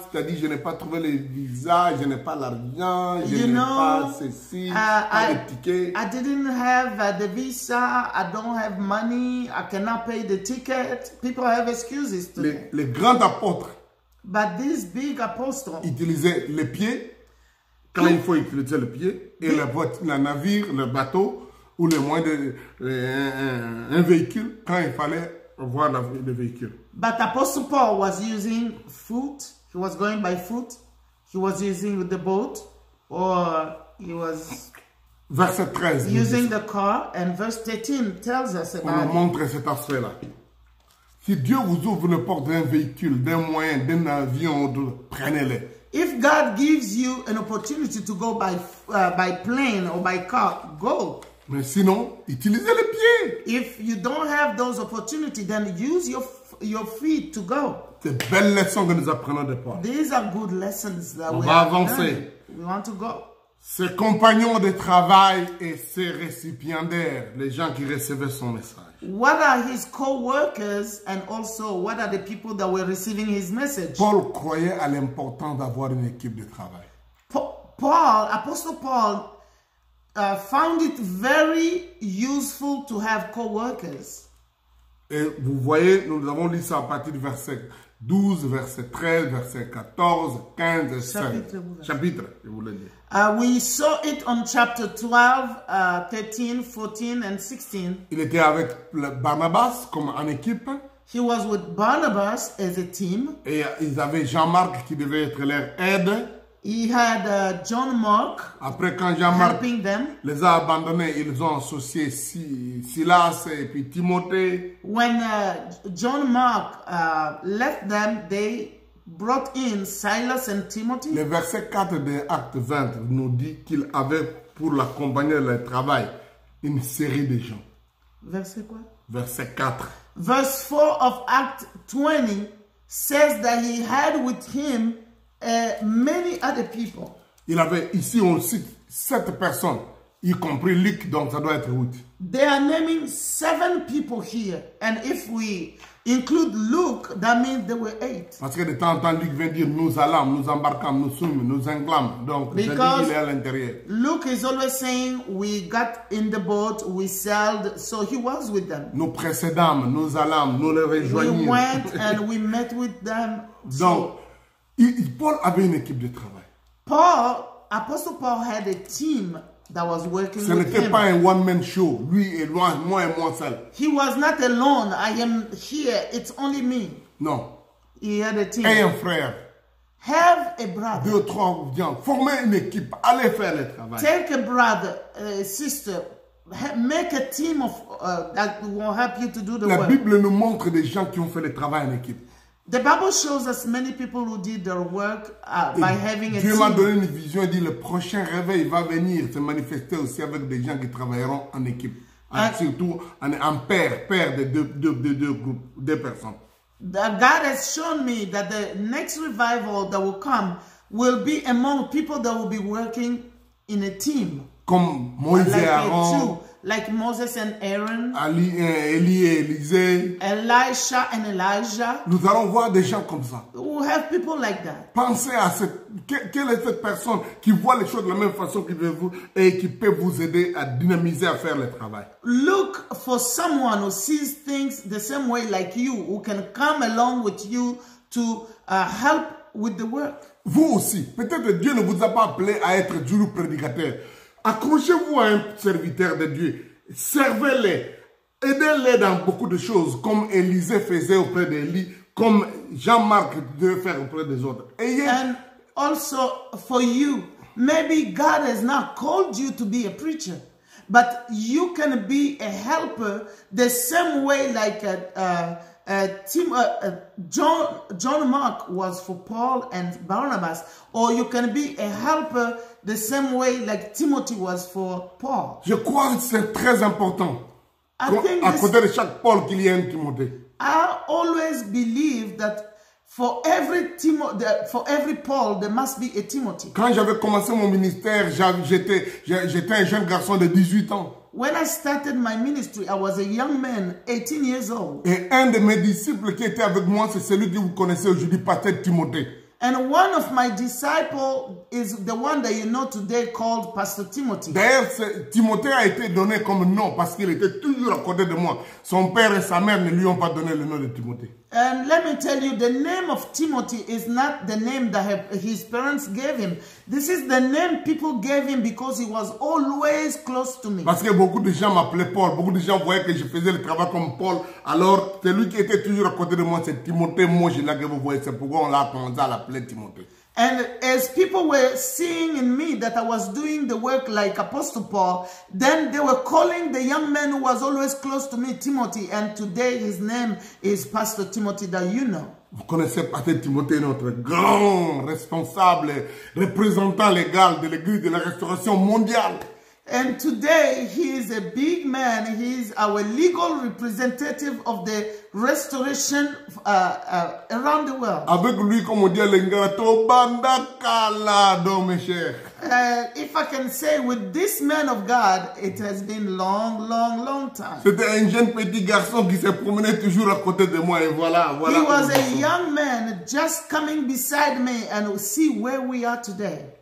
trouvé le visa, je n'ai pas l'argent, je n'ai pas ceci, pas de ticket. I didn't have the visa, I don't have money, I cannot pay the ticket. People have excuses today. Les grands apôtres But these big apostles, utilisaient les pieds, quand il faut utiliser le pied, et le navire, le bateau, ou le moyen un véhicule, quand il fallait voir le véhicule. but Apostle Paul was using foot, he was going by foot, he was using the boat, or he was Verset 13. using the car, and verse 13 tells us On nous about it. montre cet aspect-là. Si Dieu vous ouvre une porte d'un véhicule, d'un moyen, d'un avion, prenez-les. If God gives you an opportunity to go by plane or by car, go. Mais sinon, utilisez les pieds. If you don't have those opportunities, then use your feet to go. C'est belles leçons que nous apprenons de Paul. These are good lessons that On we va have avancer. learned. We want to go. Ses compagnons de travail et ses récipiendaires, les gens qui recevaient son message. What are his co-workers and also what are the people that were receiving his message? Paul croyait à l'importance d'avoir une équipe de travail. Apostle Paul found it very useful to have co-workers. Et vous voyez, nous avons lu ça à partir du verset 12, verset 13, verset 14, 15 et 16. Chapitre, je vous le dis. We saw it on chapter 12, 13, 14, and 16. Il était avec Barnabas comme en équipe. He was with Barnabas as a team. Et ils avaient Jean-Marc qui devait être leur aide. He had John Mark Après, quand Jean-Marc helping them. les a abandonnés, ils ont associé Silas et puis Timothée. When John Mark left them, they brought in Silas and Timothy. Le verset 4 de Acte 20 nous dit qu'il avait pour l'accompagner dans le travail une série de gens. Verset quoi? Verset 4. Verse 4 of Act 20 says that he had with him many other people. Il avait ici, on cite 7 personnes, y compris Luc, donc ça doit être 8. They are naming 7 people here. And if we include Luke, that means there were 8. Parce que de temps en temps, Luc vient dire nous allâmes, nous embarquâmes, nous sommes, nous englâmes. Donc, il est à l'intérieur. Luke is always saying we got in the boat, we sailed, so he was with them. Nous précédâmes, nous allâmes, nous les rejoignîmes. We went and we met with them. Donc, Paul avait une équipe de travail. Apostle Paul had a team that was working Ce with n'était him. pas un one-man show. Lui et moi et moi seul. He was not alone. I am here. It's only me. Non. He had a team. Et un frère. Have a brother. 2, 3 gens. Formez une équipe. Allez faire le travail. Take a brother, a sister. Make a team of that will help you to do the La work. Bible nous montre des gens qui ont fait le travail en équipe. The Bible shows us many people who did their work by having a Dieu m'a team. donné une vision et dit le prochain réveil va venir se manifester aussi avec des gens qui travailleront en équipe. Surtout en paire de deux groupes, 2 personnes. God has shown me that the next revival that will come will be among people that will be working in a team. Comme Moïse et Aaron, like Moses and Aaron, Élie et Élisée. Elisha and Elijah. Nous allons voir des gens comme ça. We'll have people like that. Pensez à quelle est cette personne qui voit les choses de la même façon que vous et qui peut vous aider à dynamiser, à faire le travail. Look for someone who sees things the same way like you, who can come along with you to help with the work. Vous aussi, peut-être Dieu ne vous a pas appelé à être dur prédicateur. Accrochez-vous à un serviteur de Dieu. Servez-les. Aidez-les dans beaucoup de choses, comme Élisée faisait auprès d'Élie, comme Jean-Marc devait faire auprès des autres. And also for you, maybe God has not called you to be a preacher, but you can be a helper the same way like John Mark was for Paul and Barnabas, or you can be a helper the same way like Timothy was for Paul. Je crois que c'est très important. À côté de chaque Paul qu'il y ait un Timothée. I always believe that for every Paul there must be a Timothy. Quand j'avais commencé mon ministère, j'étais un jeune garçon de 18 ans. When I started my ministry, I was a young man, 18 years old. Et un de mes disciples qui était avec moi, c'est celui que vous connaissez aujourd'hui, Pasteur Timothée. And one of my disciples is the one that you know today called Pastor Timothy. D'ailleurs, Timothée a été donné comme nom parce qu'il était toujours à côté de moi. Son père et sa mère ne lui ont pas donné le nom de Timothée. And let me tell you, the name of Timothy is not the name that his parents gave him. This is the name people gave him because he was always close to me. Parce que beaucoup de gens m'appelaient Paul. Beaucoup de gens voyaient que je faisais le travail comme Paul. Alors, celui qui était toujours à côté de moi, c'est Timothée. Moi, je l'ai que vous voyez. C'est pourquoi on l'a commencé à l'appeler Timothée. And as people were seeing in me that I was doing the work like Apostle Paul, then they were calling the young man who was always close to me, Timothy. And today his name is Pastor Timothy that you know. Vous connaissez Pasteur Timothée, notre grand responsable, représentant légal de l'Église de la Restauration mondiale. And today he is a big man. He is our legal representative of the restoration around the world. Avec lui, comme on dit, l'Ingarato Bandakala, mes chers. If I can say, with this man of God, it has been long time. C'était un jeune petit garçon qui se promenait toujours à côté de moi et voilà. He was a young man just coming beside me and see where we are today.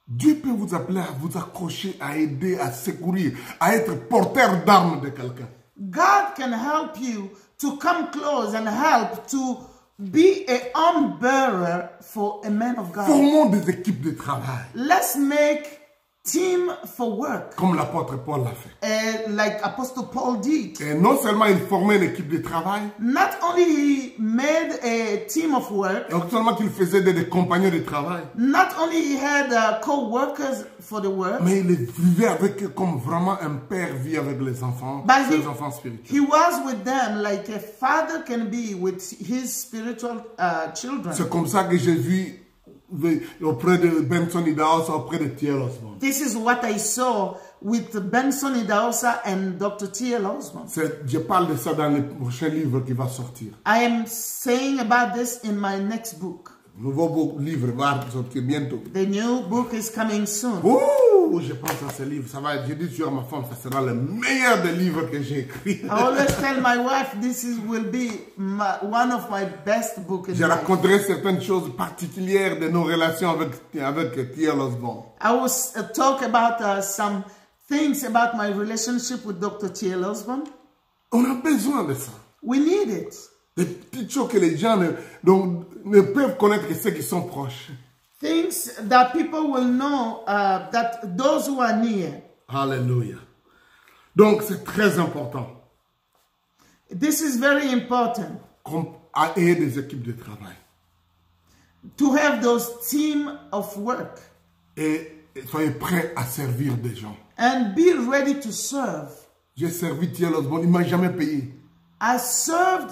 Dieu peut vous appeler à vous accrocher, à aider, à secourir, à être porteur d'armes de quelqu'un. God can help you to come close and help to be an arm bearer for a man of God. Formons des équipes de travail. Let's make team for work. Comme l'apôtre Paul l'a fait. Like Apostle Paul did. Et non seulement il formait une équipe de travail. Not only he made a team of work. Et non seulement qu'il faisait des compagnons de travail. Not only he had co-workers for the work. Mais il vivait avec eux comme vraiment un père vit avec les enfants, ses enfants spirituels. He was with them like a father can be with his spiritual children. C'est comme ça que j'ai vu auprès de Benson Idahosa, auprès de T.L. Osborne. This is what I saw with Benson Idahosa and Dr. T.L. Osborne. Je parle de ça dans le prochain livre qui va sortir. I am saying about this in my next book. Nouveau livre va sortir bientôt. The new book is coming soon. Ouh, je pense à ce livre. Ça va, je dis sur ma femme, ça sera le meilleur des livres que j'ai écrit. I always tell my wife will be one of my best books. Je raconterai certaines choses particulières de nos relations avec T.L. Osborne. I will talk about some things about my relationship with Dr. T.L. Osborne. On a besoin de ça. We need it. Des petites choses que les gens ne peuvent connaître que ceux qui sont proches. Things that people will know, that those who are near. Hallelujah. Donc c'est très important. This is very important. À aider des équipes de travail. To have those team of work. Et soyez prêts à servir des gens. And be ready to serve. J'ai servi T.L. Osborne, il ne m'a jamais payé. I served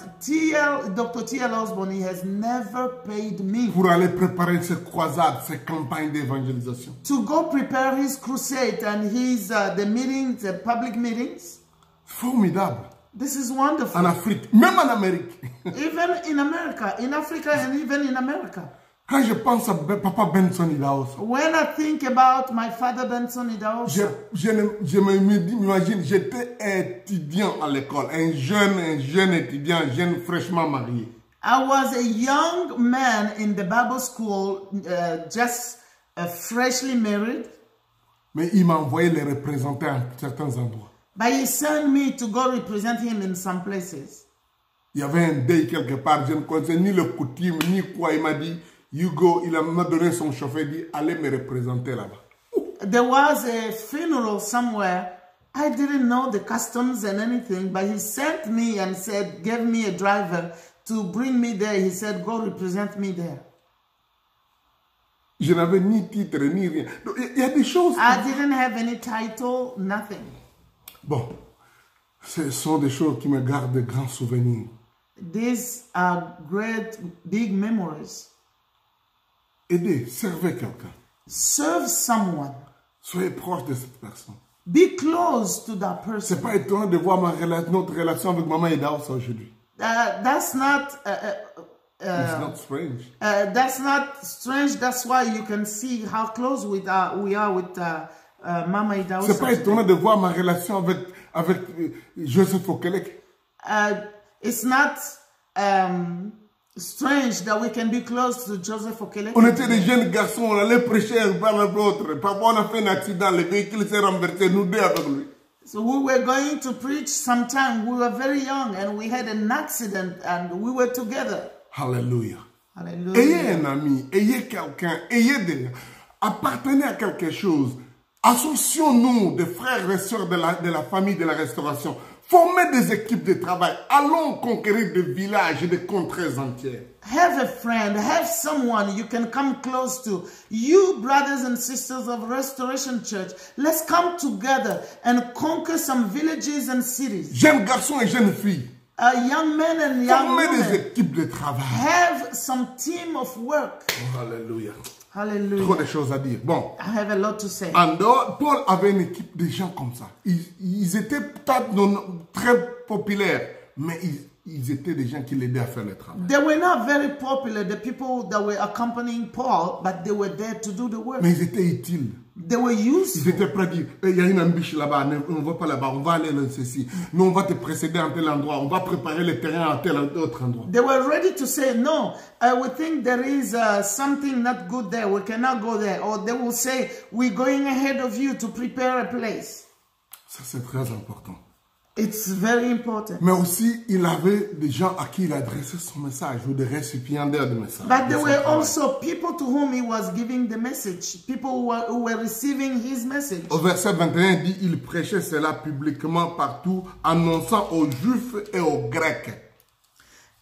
Dr. T.L. Osborne. He has never paid me. Pour aller préparer ses croisades, ses campagnes d'évangélisation. To go prepare his crusade and his the meetings, the public meetings. Formidable. This is wonderful. En Afrique, même en Amérique. Even in America, in Africa, and even in America. Quand je pense à Papa Benson Idahosa, When I think about my father Benson Idahosa, je m'imagine, j'étais étudiant à l'école, un jeune étudiant, jeune fraîchement marié. I was a young man in the Bible school, just freshly married. Mais il m'a envoyé les représenter à certains endroits. But he sent me to go represent him in some places. Il y avait un deuil quelque part, je ne connaissais ni le coutume, ni quoi. Il m'a dit, you go, il m'a donné son chauffeur, il dit, allez me représenter là-bas. There was a funeral somewhere. I didn't know the customs and anything, but he sent me and said, gave me a driver to bring me there. He said, go represent me there. Je n'avais ni titre, ni rien. Donc, il y a des choses. I didn't have any title, nothing. Bon, ce sont des choses qui me gardent de grands souvenirs. These are great, big memories. Aidez, servez quelqu'un. Serve someone. Soyez proche de cette personne. Be close to that person. C'est pas étonnant de voir notre relation avec Maman Idahosa aujourd'hui. That's not... It's not strange. That's not strange. That's why you can see how close we are with Mama Idahosa. C'est pas étonnant de voir ma relation avec Joseph Okeleke. It's not strange that we can be close to Joseph Okeleke. On était des jeunes garçons, on allait prêcher un par l'autre. Parfois on a fait un accident, le véhicule s'est renversé, nous deux avec lui. So we were going to preach sometime. We were very young and we had an accident and we were together. Alléluia. Hallelujah. Ayez un ami, ayez quelqu'un, appartenez à quelque chose. Associons-nous des frères et sœurs de la famille de la restauration. Formez des équipes de travail. Allons conquérir des villages et des contrées entières. Have a friend, have someone you can come close to. You, brothers and sisters of Restoration Church, let's come together and conquer some villages and cities. Jeunes garçons et jeunes filles. Young men and young Formez des women, équipes de travail. have some team of work. Oh, alléluia. Trop Hallelujah. de choses à dire. Bon. I have a lot to say. En dehors, Paul avait une équipe de gens comme ça. Ils étaient peut-être très populaires, mais ils étaient des gens qui l'aidaient à faire le travail. They were not very popular, the people that were accompanying Paul, but they were there to do the work. Mais ils étaient utiles. They were Ils useful. étaient prêts à dire, il y a une embûche là-bas, on ne va pas là-bas, on va aller là, ceci. Nous, on va te précéder à tel endroit, on va préparer le terrain à tel autre endroit. They were ready to say, no, we think there is something not good there. We cannot go there. Or they will say, we're going ahead of you to prepare a place. Ça, c'est très important. It's very important. Mais aussi, il avait des gens à qui il adressait son message, ou des récipiendaires de message. But there were also people to whom he was giving the message, people who were receiving his message. Au verset 21, il dit, il prêchait cela publiquement partout, annonçant aux Juifs et aux Grecs.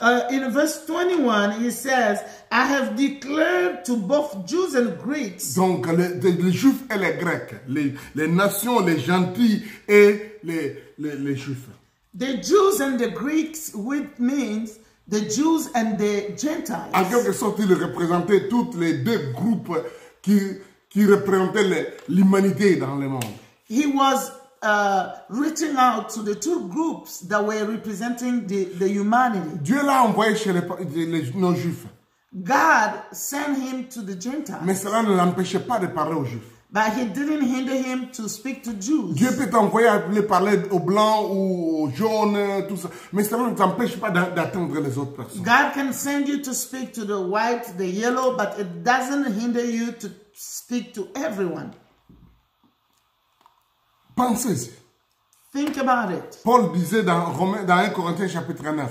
In verse 21, he says, I have declared to both Jews and Greeks. Donc, les Juifs et les Grecs, les nations, les gentils et les Juifs. The Jews and the Greeks, which means the Jews and the Gentiles. En quelque sorte, il représentait tous les deux groupes qui représentaient l'humanité dans le monde. He was reaching out to the two groups that were representing the humanity. Dieu l'a envoyé chez les non-juifs. God sent him to the Gentiles. Mais cela ne l'empêchait pas de parler aux juifs. But he didn't hinder him to speak to Jews. Dieu peut t'envoyer à parler aux blancs ou aux jaunes, tout ça. Mais cela ne t'empêche pas d'atteindre les autres personnes. God can send you to speak to the white, the yellow, but it doesn't hinder you to speak to everyone. Pensez-y. Think about it. Paul disait dans 1 Corinthiens chapitre 9.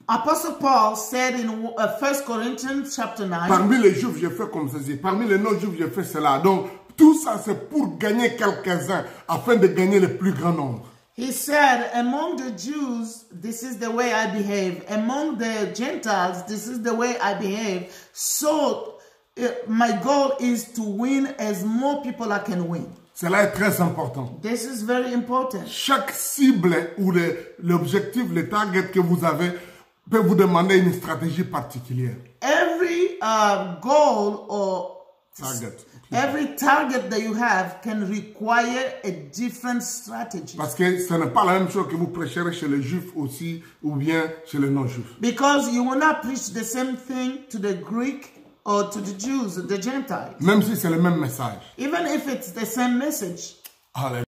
Apostle Paul said in 1 Corinthians chapter 9, Parmi les juifs, j'ai fait comme ceci. Parmi les non-juifs, j'ai fait cela. Donc, tout ça, c'est pour gagner quelques-uns, afin de gagner le plus grand nombre. he said, among the Jews, this is the way I behave. Among the Gentiles, this is the way I behave. So, my goal is to win as more people I can win. Cela est très important. This is very important. Chaque cible ou l'objectif, le target que vous avez, peut vous demander une stratégie particulière. Every goal or Target. Every target that you have can require a different strategy. Parce que ce n'est pas la même chose que vous prêcherez chez les Juifs aussi ou bien chez les non-Juifs. Because you will not preach the same thing to the Greek or to the Jews, the Gentiles. Même si c'est le même message. Even if it's the same message. Alléluia.